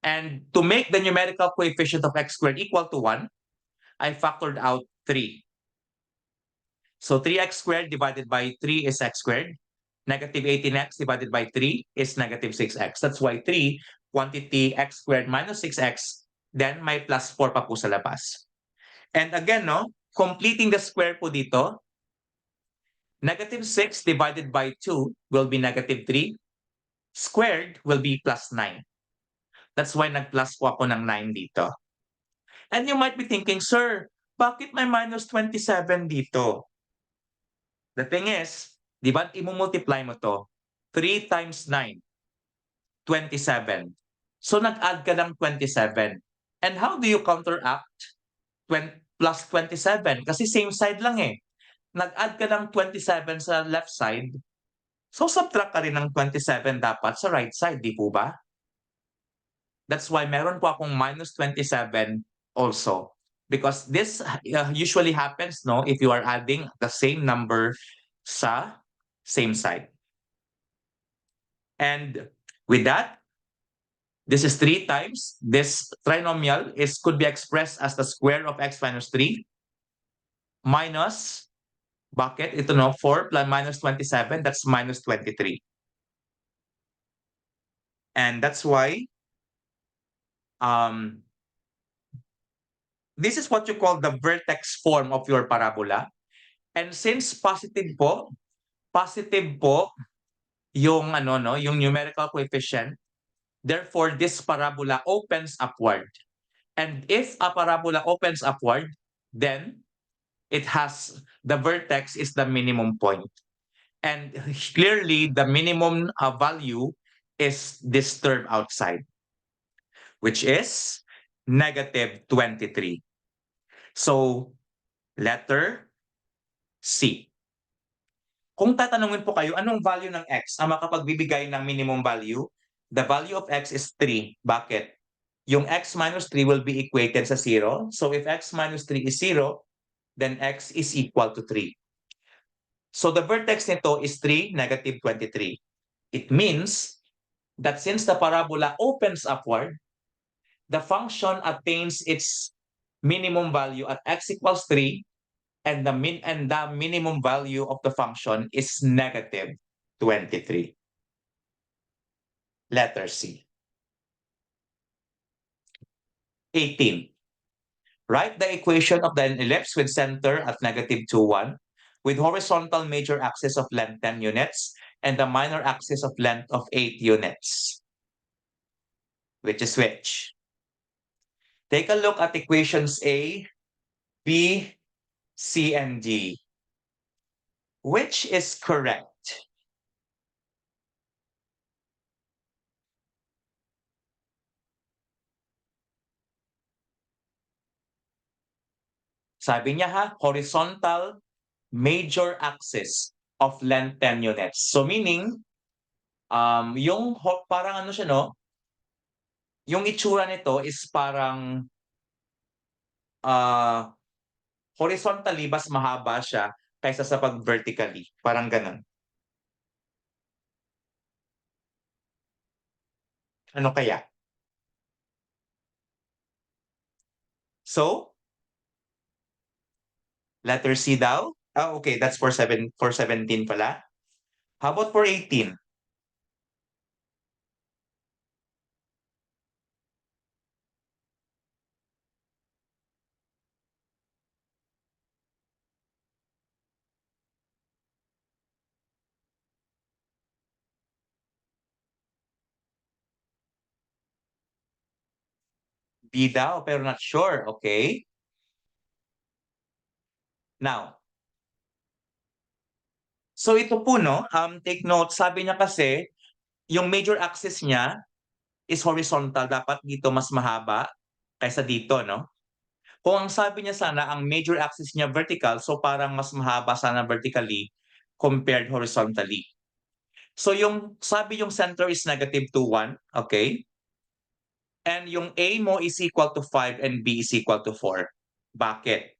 And to make the numerical coefficient of x squared equal to 1, I factored out 3. So 3x squared divided by 3 is x squared. Negative 18x divided by 3 is negative 6x. That's why 3, quantity x squared minus 6x, then may plus 4 pa po sa labas. And again, completing the square po dito, negative 6 divided by 2 will be negative 3. Squared will be plus 9. That's why nag-plus po ako ng 9 dito. And you might be thinking, sir, bakit may minus 27 dito? The thing is, di ba, i-multiply mo to, 3 times 9, 27. So nag-add ka ng 27. And how do you counteract plus 27? Kasi same side lang eh. Nag-add ka ng 27 sa left side, so subtract ka rin ng 27 dapat sa right side, di po ba? That's why meron po akong minus 27 also. Because this usually happens if you are adding the same number sa same side. And with that, this is 3 times. This trinomial could be expressed as the square of x minus 3 minus, bakit? Ito no, 4 plus minus 27, that's minus 23. And that's why this is what you call the vertex form of your parabola. And since positive po yung ano no, yung numerical coefficient, therefore this parabola opens upward. And if a parabola opens upward, then the vertex is the minimum point. And clearly the minimum value is this term outside, which is negative 23. So, letter C. Kung tatanungin po kayo, anong value ng x ang makapagbibigay ng minimum value? The value of x is 3. Bakit? Yung x minus 3 will be equated sa 0. So if x minus 3 is 0, then x is equal to 3. So the vertex nito is 3, negative 23. It means that since the parabola opens upward, the function attains its minimum value at x equals 3, and the minimum value of the function is negative 23. Letter C. 18. Write the equation of the ellipse with center at negative 2, 1, with horizontal major axis of length 10 units and the minor axis of length of 8 units. Which is which? Take a look at equations A, B, C, and D. Which is correct? Sabi niya ha, horizontal major axis of length 10 units. So meaning, parang ano siya no, yung itsura nito is parang horizontally mas mahaba siya kaysa sa pag vertically. Parang ganun. Ano kaya? So, letter C daw? Okay, that's for 17 pala. How about for 18? B daw, pero not sure. Okay. Now, so ito po, no, take note, sabi niya kasi, yung major axis niya is horizontal. Dapat dito mas mahaba kaysa dito, no? Kung ang sabi niya sana, ang major axis niya vertical, so parang mas mahaba sana vertically compared horizontally. So yung sabi yung center is negative 2, 1, okay? And yung A mo is equal to 5 and B is equal to 4. Bakit?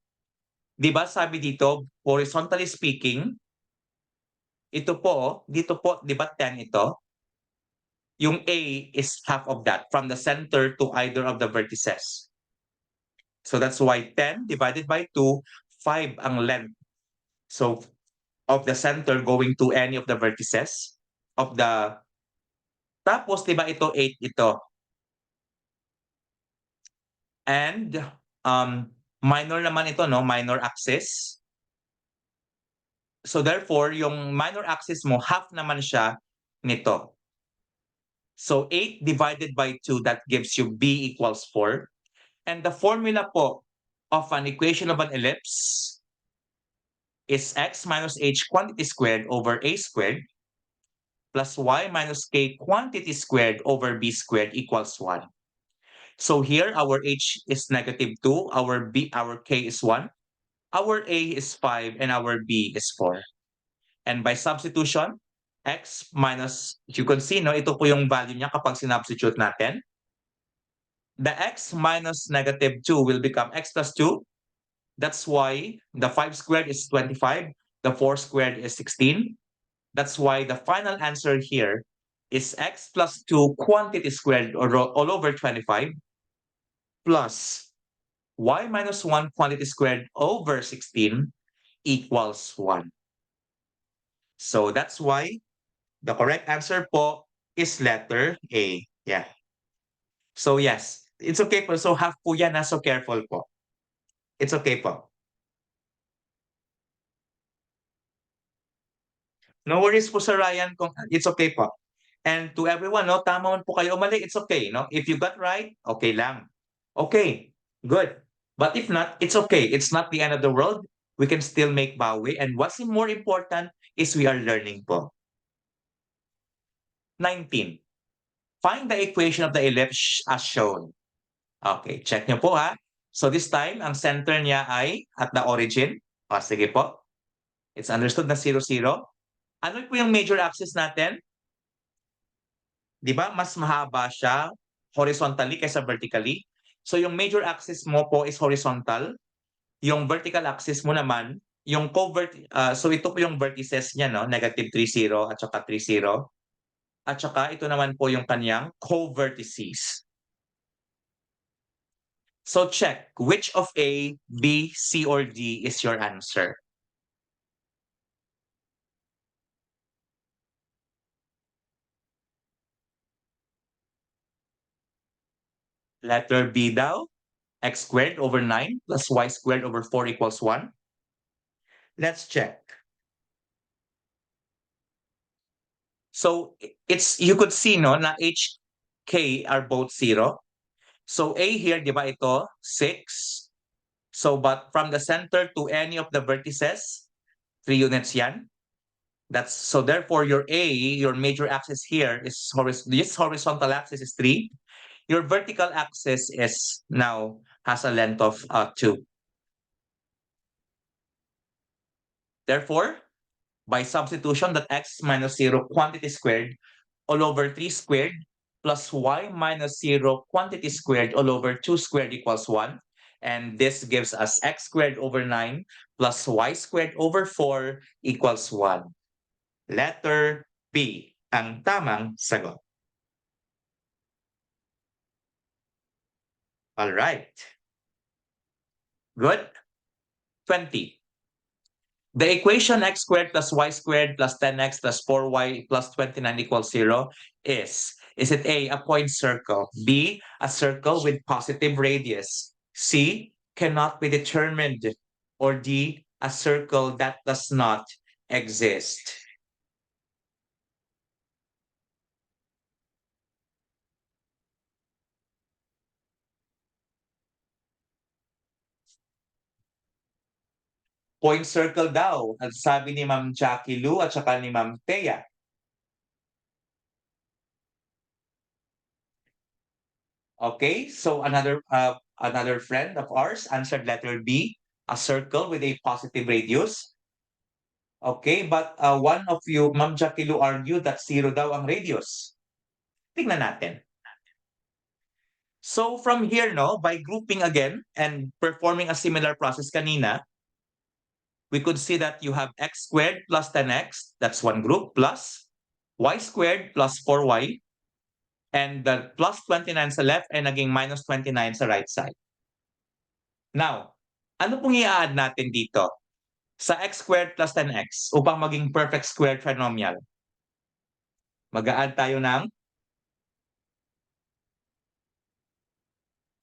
Di ba sabi dito, horizontally speaking, ito po, dito po, di ba 10 ito? Yung A is half of that, from the center to either of the vertices. So that's why 10 divided by 2, 5 ang length. So of the center going to any of the vertices of the, tapos di ba ito 8 ito. And minor naman ito, no? Minor axis. So therefore, yung minor axis mo, half naman siya nito. So 8 divided by 2, that gives you B equals 4. And the formula po of an equation of an ellipse is x minus h quantity squared over a squared plus y minus k quantity squared over b squared equals 1. So here our h is negative 2, our k is 1, our a is 5, and our b is 4. And by substitution, x minus, you can see, no, ito po yung value niya kapag sinubstitute natin. The x minus negative 2 will become x plus 2. That's why the 5 squared is 25, the 4 squared is 16. That's why the final answer here is x plus 2 quantity squared or all over 25 plus y minus 1 quantity squared over 16 equals 1. So that's why the correct answer po is letter A. Yeah. So yes, it's okay po. So half po yan, so careful po. It's okay po. No worries po, Sir Ryan, kung it's okay po. And to everyone, no, tama man po kayo o mali, it's okay, no? If you got right, okay lang. Okay, good. But if not, it's okay. It's not the end of the world. We can still make bawi. And what's more important is we are learning po. 19. Find the equation of the ellipse as shown. Okay, check nyo po ha. So this time, ang center niya ay at the origin. O, sige po. It's understood na 0, 0. Ano po yung major axis natin? Di ba? Mas mahaba siya horizontally kaysa vertically. So yung major axis mo po is horizontal. Yung vertical axis mo naman, yung so ito po yung vertices niya, no? Negative 3, 0 at saka 3, 0. At saka ito naman po yung kanyang co-vertices. So check, which of A, B, C, or D is your answer? Letter B daw, x squared over 9 plus y squared over 4 equals 1. Let's check. So it's you could see no na H, K are both 0. So A here, di ba ito, 6. So but from the center to any of the vertices, 3 units yan. That's so therefore your A, your major axis here is this horizontal axis is 3. Your vertical axis is now has a length of 2. Therefore, by substitution, that x minus 0 quantity squared all over 3 squared plus y minus 0 quantity squared all over 2 squared equals 1. And this gives us x squared over 9 plus y squared over 4 equals 1. Letter B ang tamang sagot. All right. Good. 20. The equation x squared plus y squared plus 10x plus 4y plus 29 equals 0 is it A, a point circle, B, a circle with positive radius, C, cannot be determined, or D, a circle that does not exist? Point circle daw, at sabi ni Ma'am Jackie Lou at saka ni Ma'am Thea. Okay, so another friend of ours answered letter B, a circle with a positive radius. Okay, but one of you, Ma'am Jackie Lou, argued that 0 daw ang radius. Tingnan natin. So from here, no, by grouping again and performing a similar process kanina, we could see that you have x squared plus 10x, that's one group, plus y squared plus 4y, and the plus 29 sa left and naging minus 29 sa right side. Now, ano pong i-add natin dito sa x squared plus 10x upang maging perfect square trinomial? Mag-a-add tayo ng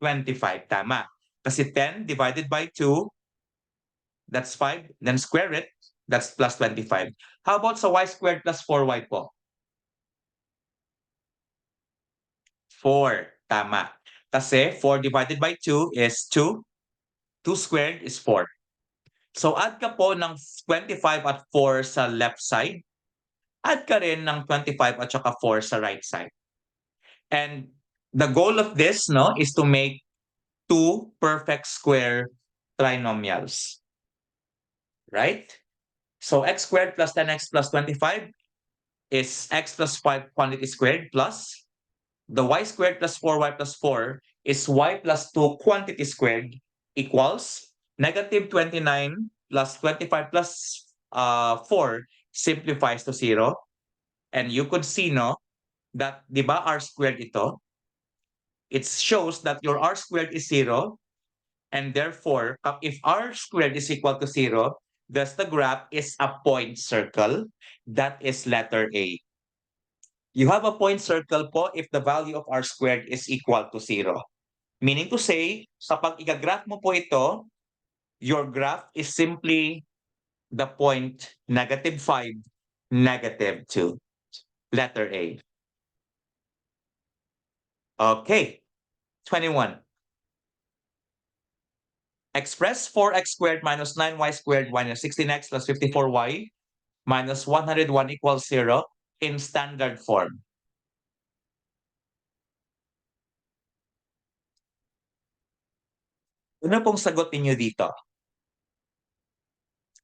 25, tama. Kasi 10 divided by 2, that's 5. Then square it, that's plus 25. How about sa y squared plus 4y po? 4, tama. Kasi 4 divided by 2 is 2. 2 squared is 4. So add ka po ng 25 at 4 sa left side. Add ka rin ng 25 at saka 4 sa right side. And the goal of this, no, is to make two perfect square trinomials. Right? So x squared plus 10x plus 25 is x plus 5 quantity squared plus the y squared plus 4y plus 4 is y plus 2 quantity squared equals negative 29 plus 25 plus 4 simplifies to 0. And you could see, no, that, di ba, r squared ito? It shows that your r squared is 0, and therefore, if r squared is equal to 0, thus the graph is a point circle. That is letter A. You have a point circle po if the value of r squared is equal to 0. Meaning to say, kapag igagraph mo po ito, your graph is simply the point -5, -2. Letter A. Okay. 21. Express 4x squared minus 9y squared minus 16x plus 54y minus 101 equals 0 in standard form. Ano pong sagot ninyo dito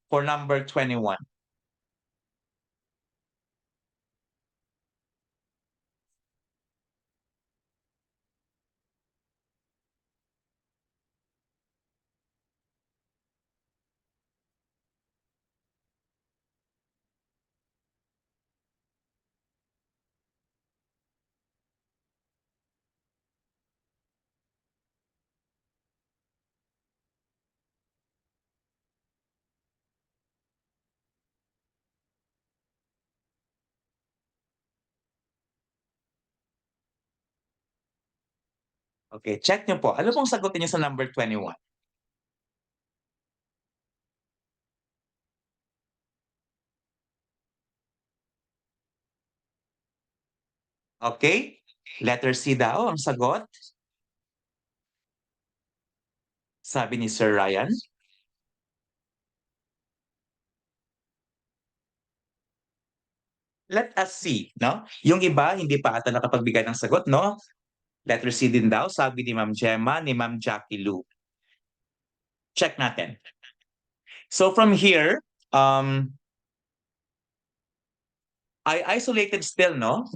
for number 21? Okay, check nyo po. Ano pong sagot niyo sa number 21? Okay? Letter C daw ang sagot. Sabi ni Sir Ryan. Let us see, no? Yung iba, hindi pa ata nakapagbigay ng sagot, no? Letter C din daw, sabi ni Ma'am Gemma, ni Ma'am Jackie Lou. Check natin. So from here, I isolated still, no?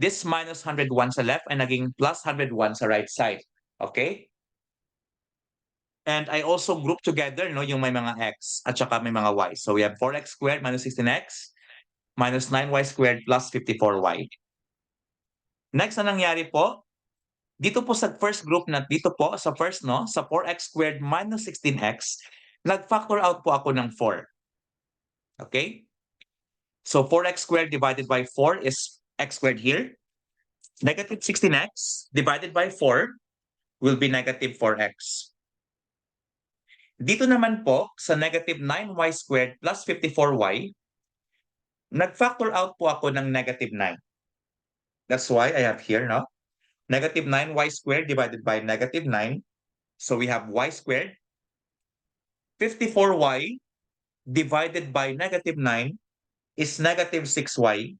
This minus 101 sa left ay naging plus 101 sa right side. Okay? And I also group together, no, yung may mga x at saka may mga y. So we have 4x squared minus 16x minus 9y squared plus 54y. Next na nangyari po, dito po sa first group na dito po sa first, no, sa 4x squared minus 16x, nag-factor out po ako ng 4. Okay? So 4x squared divided by 4 is x squared here. Negative 16x divided by 4 will be negative 4x. Dito naman po, sa negative 9y squared plus 54y, nag-factor out po ako ng negative 9. That's why I have here, no? Negative 9y squared divided by negative 9. So we have y squared. 54y divided by negative 9 is negative 6y.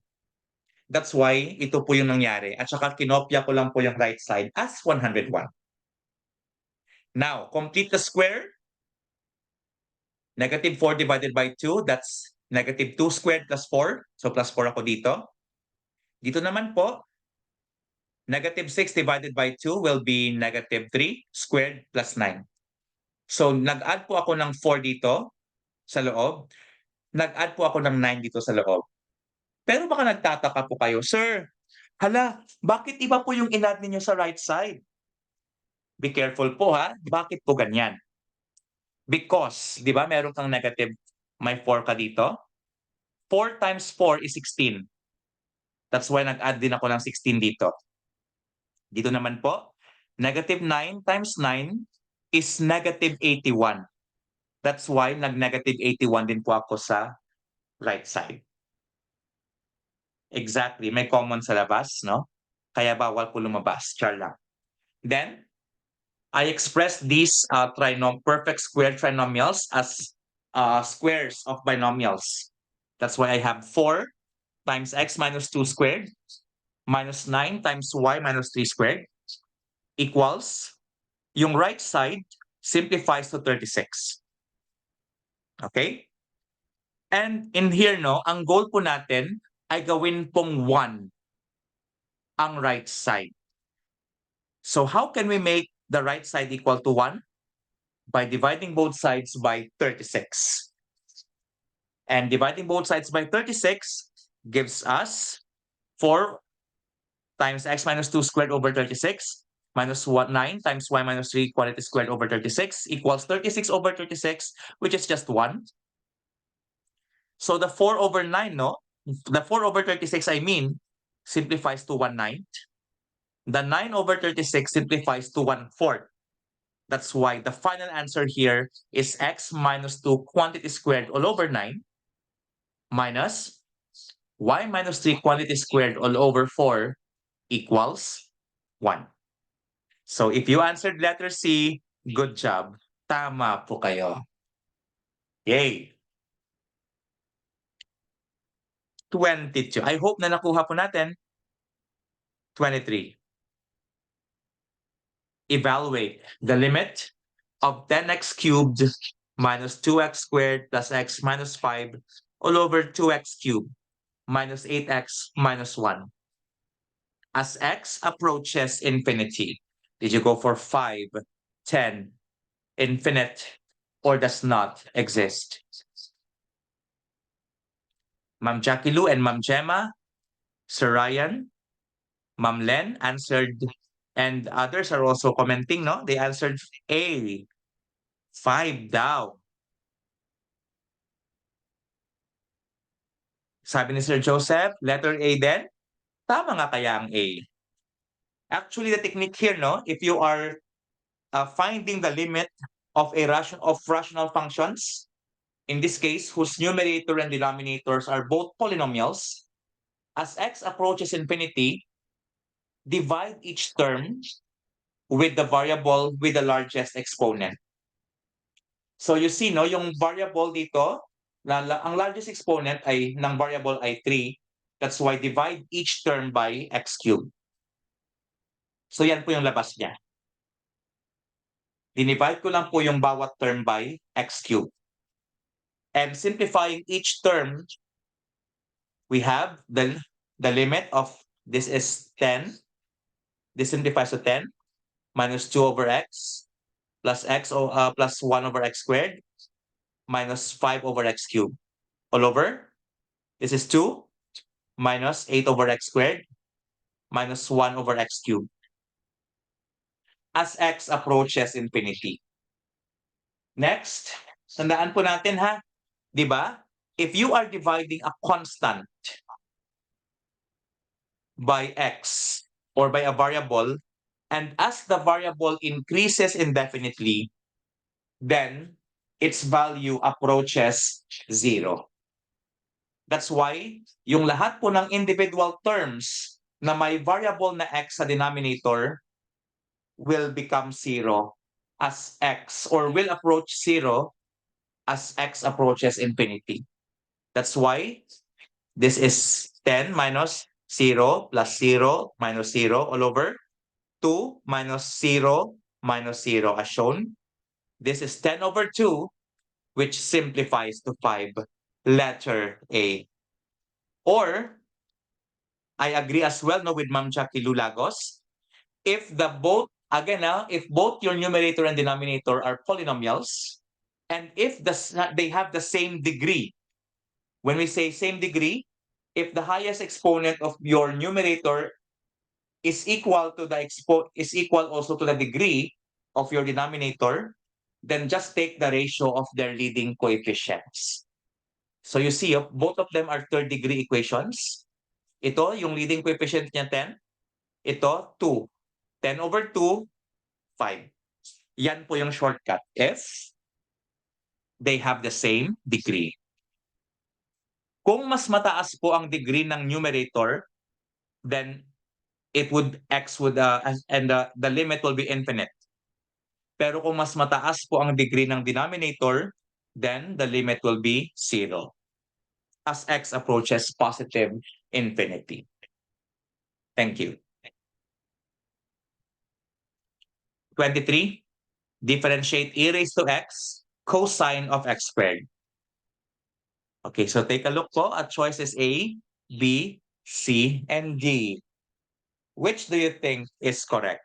That's why ito po yung nangyari. At saka kinopya ko lang po yung right side as 101. Now, complete the square. Negative 4 divided by 2, that's negative 2 squared plus 4. So plus 4 ako dito. Dito naman po, negative 6 divided by 2 will be negative 3 squared plus 9. So nag-add po ako ng 4 dito sa loob. Nag-add po ako ng 9 dito sa loob. Pero baka nagtataka po kayo, Sir, hala, bakit iba po yung in-add ninyo sa right side? Be careful po ha, bakit po ganyan? Because, di ba, meron kang negative, may 4 ka dito. 4 times 4 is 16. That's why nag-add din ako ng 16 dito. Dito naman po, negative 9 times 9 is negative 81. That's why nag-negative 81 din po ako sa right side. Exactly, may common sa labas, no? Kaya bawal po lumabas, char lang. Then, I express these perfect square trinomials as squares of binomials. That's why I have 4 times x minus 2 squared minus 9 times y minus 3 squared equals, yung right side simplifies to 36. Okay? And in here, no, ang goal po natin ay gawin pong 1 ang right side. So how can we make the right side equal to 1? By dividing both sides by 36. And dividing both sides by 36 gives us 4 times x minus 2 squared over 36 minus 9 times y minus 3 quantity squared over 36 equals 36 over 36, which is just 1. So the 4 over 9, no? The 4 over 36, I mean, simplifies to 1/9. The 9 over 36 simplifies to 1/4. That's why the final answer here is x minus 2 quantity squared all over 9 minus y minus 3 quantity squared all over 4 equals 1. So if you answered letter C, good job. Tama po kayo. Yay! 22. I hope na nakuha po natin. 23. Evaluate the limit of 10x cubed minus 2x squared plus x minus 5 all over 2x cubed minus 8x minus 1. As x approaches infinity, did you go for 5, 10, infinite, or does not exist? Ma'am Jackie Lou and Ma'am Gemma, Sir Ryan, Ma'am Len answered, and others are also commenting, no? They answered A, 5 daw. Sabi ni Sir Joseph, letter A din. Tama nga kaya ang A. Actually, the technique here, no? If you are finding the limit of rational functions, in this case, whose numerator and denominators are both polynomials, as x approaches infinity, divide each term with the variable with the largest exponent. So you see, no, yung variable dito, ang largest exponent ay ng variable ay 3. That's why divide each term by x cubed. So yan po yung labas niya. Dinivide ko lang po yung bawat term by x cubed. And simplifying each term, we have the limit of, this is 10. This simplifies to 10 minus 2 over x plus plus 1 over x squared minus 5 over x cubed all over. This is 2 minus 8 over x squared minus 1 over x cubed. As x approaches infinity. Next, tandaan po natin ha, di ba? If you are dividing a constant by x or by a variable, and as the variable increases indefinitely, then its value approaches 0. That's why yung lahat po ng individual terms na may variable na x sa denominator will become 0 as x, or will approach 0 as x approaches infinity. That's why this is 10 minus 0 plus 0 minus 0 all over 2 minus 0 minus 0 as shown. This is 10 over 2, which simplifies to 5, letter A. Or, I agree as well, no, with Ma'am Jackie Lulagos, if if both your numerator and denominator are polynomials, and if they have the same degree. When we say same degree, if the highest exponent of your numerator is equal also to the degree of your denominator, then just take the ratio of their leading coefficients. So you see, both of them are third degree equations. Ito, yung leading coefficient niya 10. Ito, 2. 10 over 2, 5. Yan po yung shortcut if they have the same degree. Kung mas mataas po ang degree ng numerator, then the limit will be infinite. Pero kung mas mataas po ang degree ng denominator, then the limit will be 0 as x approaches positive infinity. Thank you. 23. Differentiate e raised to x cosine of x squared. Okay, so take a look po at choices A, B, C, and D. Which do you think is correct?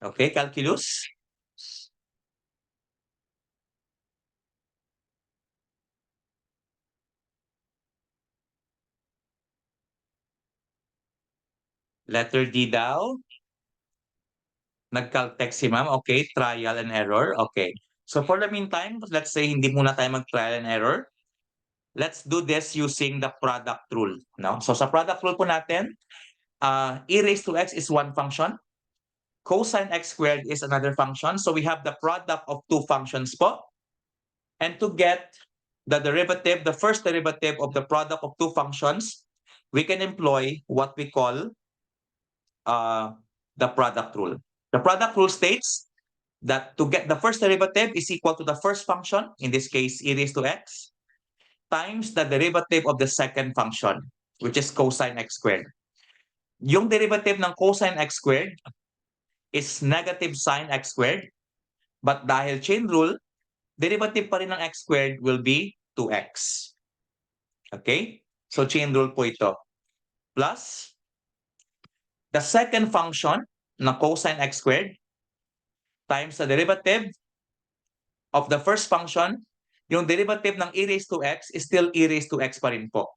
Okay, calculus. Letter D daw. Nag-caltex si ma'am. Okay, trial and error. Okay. So for the meantime, let's say hindi muna tayo mag-trial and error. Let's do this using the product rule. No? So sa product rule po natin, e raised to x is one function. Cosine x squared is another function. So we have the product of two functions po. And to get the derivative, the first derivative of the product of two functions, we can employ what we call uh, the product rule. The product rule states that to get the first derivative is equal to the first function, in this case, e raised to x, times the derivative of the second function, which is cosine x squared. Yung derivative ng cosine x squared is negative sine x squared, but dahil chain rule, derivative pa rin ng x squared will be 2x. Okay? So chain rule po ito. Plus, the second function ng cosine x squared times the derivative of the first function, yung derivative ng e raised to x is still e raised to x pa rin po.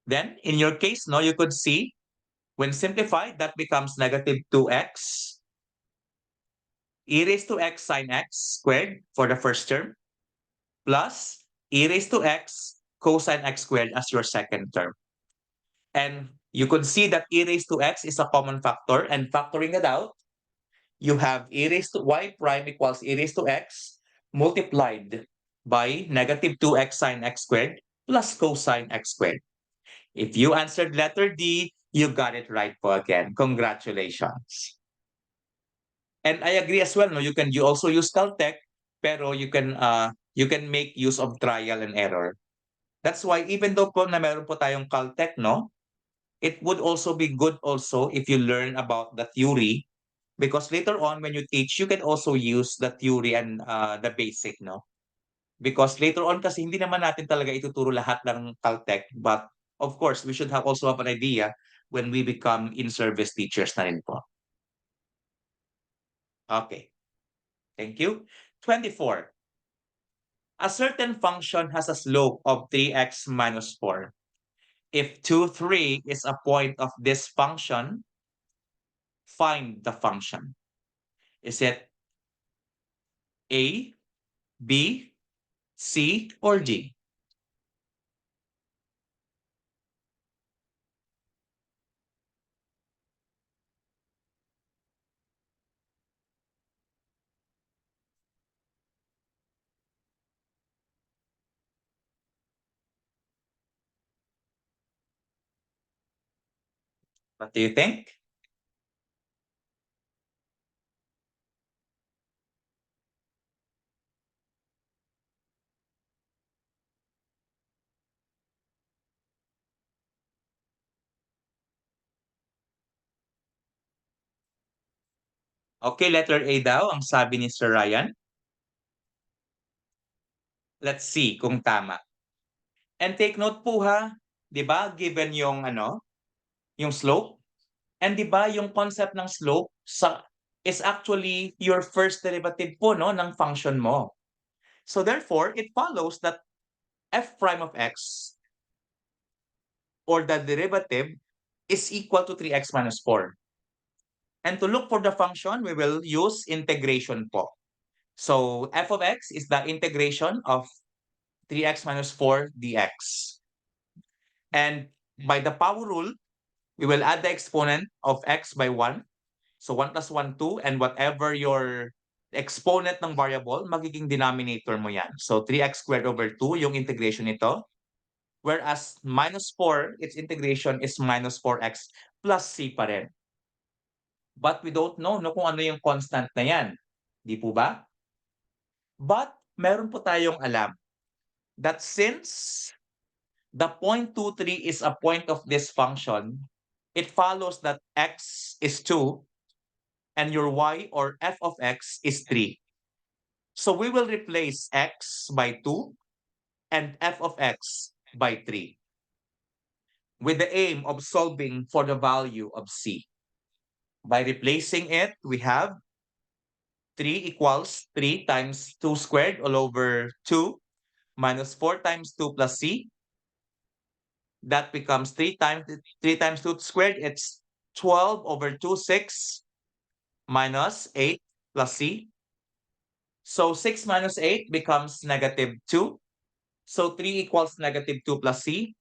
Then, in your case, no, you could see, when simplified, that becomes negative 2x, e raised to x sine x squared for the first term, plus e raised to x cosine x squared as your second term. And you could see that e raised to x is a common factor, and factoring it out, you have e raised to y prime equals e raised to x multiplied by negative 2x sine x squared plus cosine x squared. If you answered letter D, you got it right po again. Congratulations. And I agree as well, no? You also use Caltech, pero you can make use of trial and error. That's why even though po na meron po tayong Caltech, no? It would also be good also if you learn about the theory, because later on when you teach, you can also use the theory and the basic, no? Because later on kasi hindi naman natin talaga ituturo lahat ng Caltech, but of course, we should also have an idea when we become in-service teachers na rin po. Okay. Thank you. 24. A certain function has a slope of 3x minus 4. If 2, 3 is a point of this function, find the function. Is it A, B, C, or D? What do you think? Okay, letter A daw, ang sabi ni Sir Ryan. Let's see kung tama. And take note po ha, 'di ba? Given yung yung slope, and 'di ba yung concept ng slope is actually your first derivative po no ng function mo. So therefore, it follows that f prime of x, or the derivative, is equal to 3x minus 4. And to look for the function, we will use integration po. So f of x is the integration of 3x minus 4 dx. And by the power rule, we will add the exponent of x by 1. So 1 plus 1, 2. And whatever your exponent ng variable, magiging denominator mo yan. So 3x squared over 2, yung integration nito. Whereas minus 4, its integration is minus 4x plus c pa rin. But we don't know no, kung ano yung constant na yan. Di po ba? But meron po tayong alam that since the point 23 is a point of this function, it follows that x is 2 and your y or f of x is 3. So we will replace x by 2 and f of x by 3 with the aim of solving for the value of c. By replacing it, we have 3 equals 3 times 2 squared all over 2 minus 4 times 2 plus c. That becomes 3 times 2 squared. It's 12 over 2, 6 minus 8 plus c. So 6 minus 8 becomes negative 2. So 3 equals negative 2 plus c.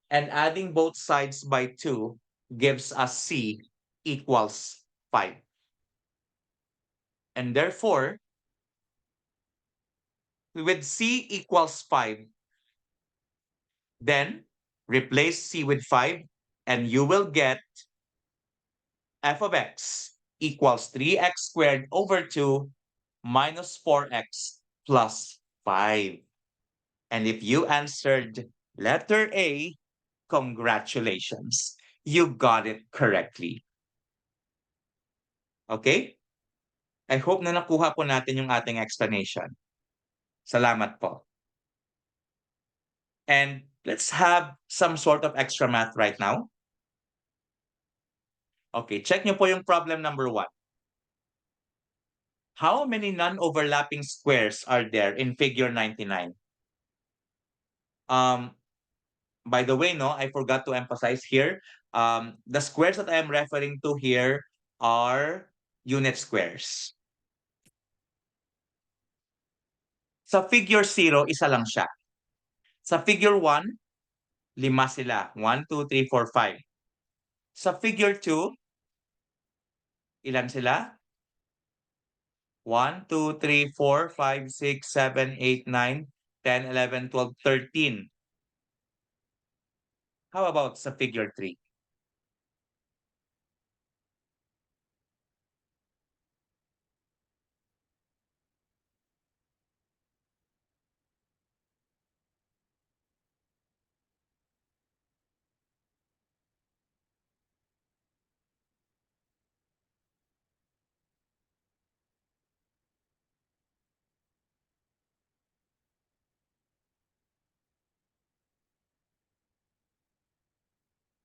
And adding both sides by 2 gives us c equals 5. And therefore, with c equals 5, then replace c with 5, and you will get f of x equals 3x squared over 2 minus 4x plus 5. And if you answered letter A, congratulations. You got it correctly. Okay? I hope na nakuha po natin yung ating explanation. Salamat po. And let's have some sort of extra math right now. Okay, check nyo po yung problem number 1. How many non-overlapping squares are there in figure 99? By the way, no, I forgot to emphasize here, the squares that I am referring to here are unit squares. Sa figure 0, isa lang siya. Sa figure 1, 5 sila. 1, 2, 3, 4, 5. Sa figure 2, ilan sila? 1, 2, 3, 4, 5, 6, 7, 8, 9, 10, 11, 12, 13. How about sa figure 3?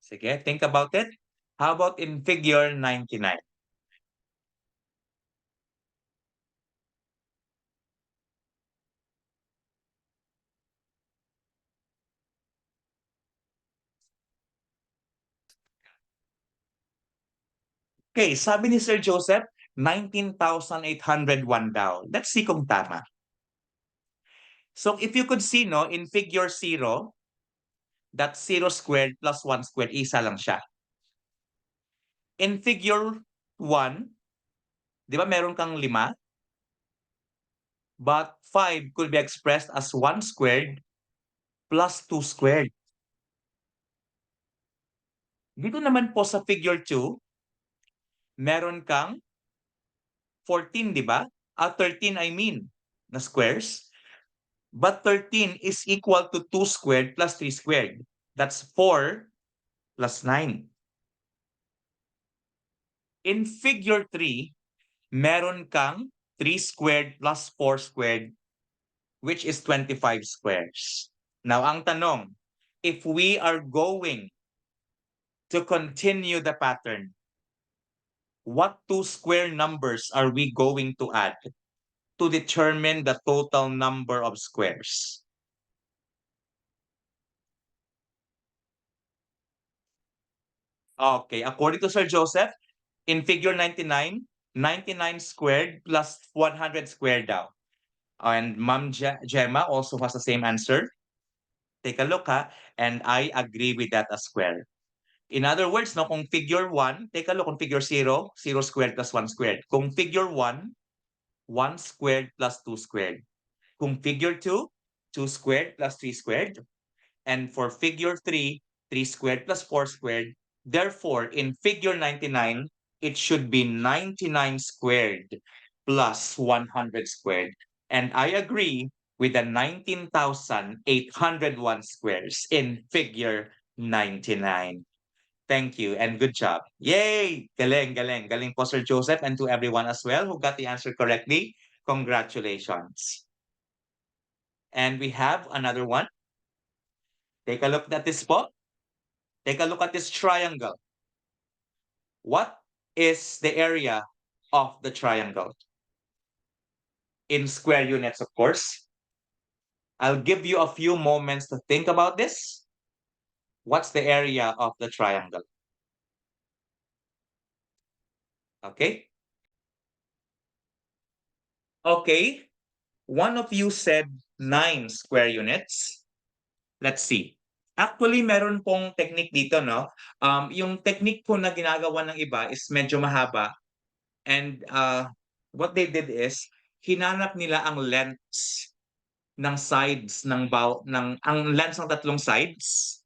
Sige, think about it. How about in figure 99? Okay, sabi ni Sir Joseph, 19,801 daw. Let's see kung tama. So if you could see, no, in figure 0, that 0 squared plus 1 squared, isa lang siya. In figure 1, di ba meron kang 5? But 5 could be expressed as 1 squared plus 2 squared. Dito naman po sa figure 2, meron kang 14, di ba? 13, I mean, na squares. But 13 is equal to 2 squared plus 3 squared. That's 4 plus 9. In figure 3, meron kang 3 squared plus 4 squared, which is 25 squares. Now, ang tanong, if we are going to continue the pattern, what two square numbers are we going to add to determine the total number of squares? Okay, according to Sir Joseph, in figure 99, 99 squared plus 100 squared daw. And Ma'am Gemma also has the same answer. Take a look, ha, and I agree with that as well. In other words, no, kung figure 1, take a look, kung figure 0, 0 squared plus 1 squared. Kung figure 1, 1 squared plus 2 squared. Kung figure 2, 2 squared plus 3 squared. And for figure 3, 3 squared plus 4 squared. Therefore, in figure 99, it should be 99 squared plus 100 squared. And I agree with the 19,801 squares in figure 99. Thank you and good job. Yay! Galing, galing. Galing po, Sir Joseph, and to everyone as well who got the answer correctly. Congratulations. And we have another one. Take a look at this po. Take a look at this triangle. What is the area of the triangle? In square units, of course. I'll give you a few moments to think about this. What's the area of the triangle? Okay. Okay. One of you said 9 square units. Let's see. Actually, meron pong technique dito, no? Yung technique po na ginagawa ng iba is medyo mahaba. And what they did is, hinanap nila ang lengths ng sides ang lengths ng tatlong sides.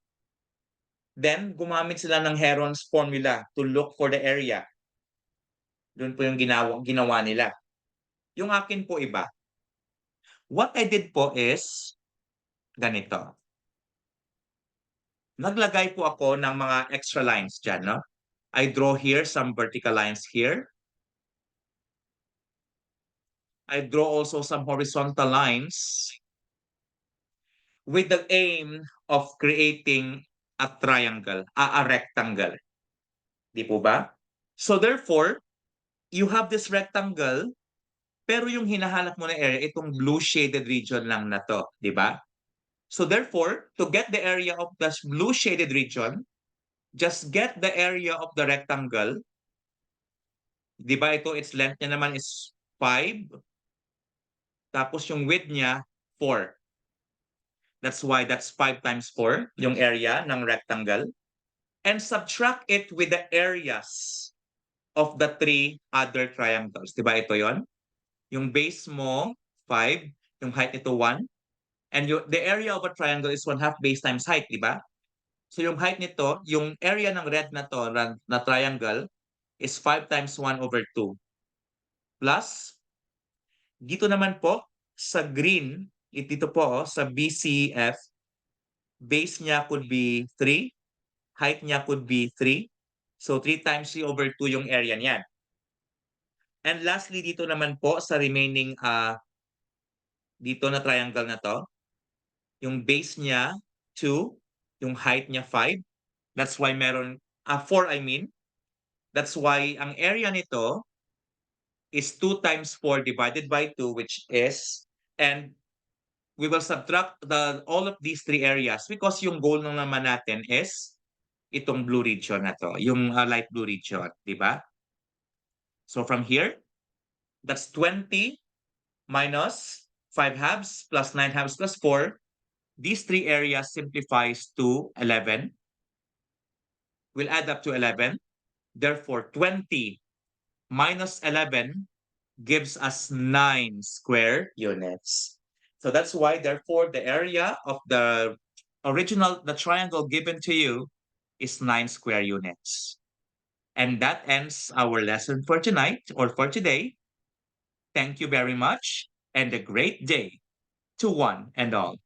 Then, gumamit sila ng Heron's formula to look for the area. Doon po yung ginawa nila. Yung akin po iba. What I did po is, ganito. Naglagay po ako ng mga extra lines dyan, no? I draw here some vertical lines here. I draw also some horizontal lines with the aim of creating a triangle, a rectangle. Di po ba? So therefore, you have this rectangle, pero yung hinahanap mo na area, itong blue shaded region lang na to, di ba? So therefore, to get the area of the blue shaded region, just get the area of the rectangle. Di ba ito, its length niya naman is 5. Tapos yung width niya, 4. That's why that's 5 times 4, yung area ng rectangle. And subtract it with the areas of the 3 other triangles. Diba ito yon? Yung base mo, 5. Yung height nito, 1. And the area of a triangle is 1/2 base times height, diba? So yung height nito, yung area ng red na to, na triangle, is 5 times 1/2. Plus, dito naman po, sa green, dito po, sa BCF, base niya could be 3, height niya could be 3. So 3 times 3/2 yung area niyan. And lastly, dito naman po sa remaining dito na triangle na to, yung base niya 2, yung height niya 5. That's why meron 4 I mean. That's why ang area nito is 2 times 4 divided by 2, which is, and we will subtract all of these 3 areas because yung goal lang naman natin is itong blue region na to, yung light blue region, di ba? So from here, that's 20 minus 5/2 plus 9/2 plus 4. These 3 areas simplifies to 11. Will add up to 11. Therefore, 20 minus 11 gives us 9 square units. So that's why, therefore, the area of the triangle given to you is 9 square units. And that ends our lesson for tonight or for today. Thank you very much and a great day to one and all.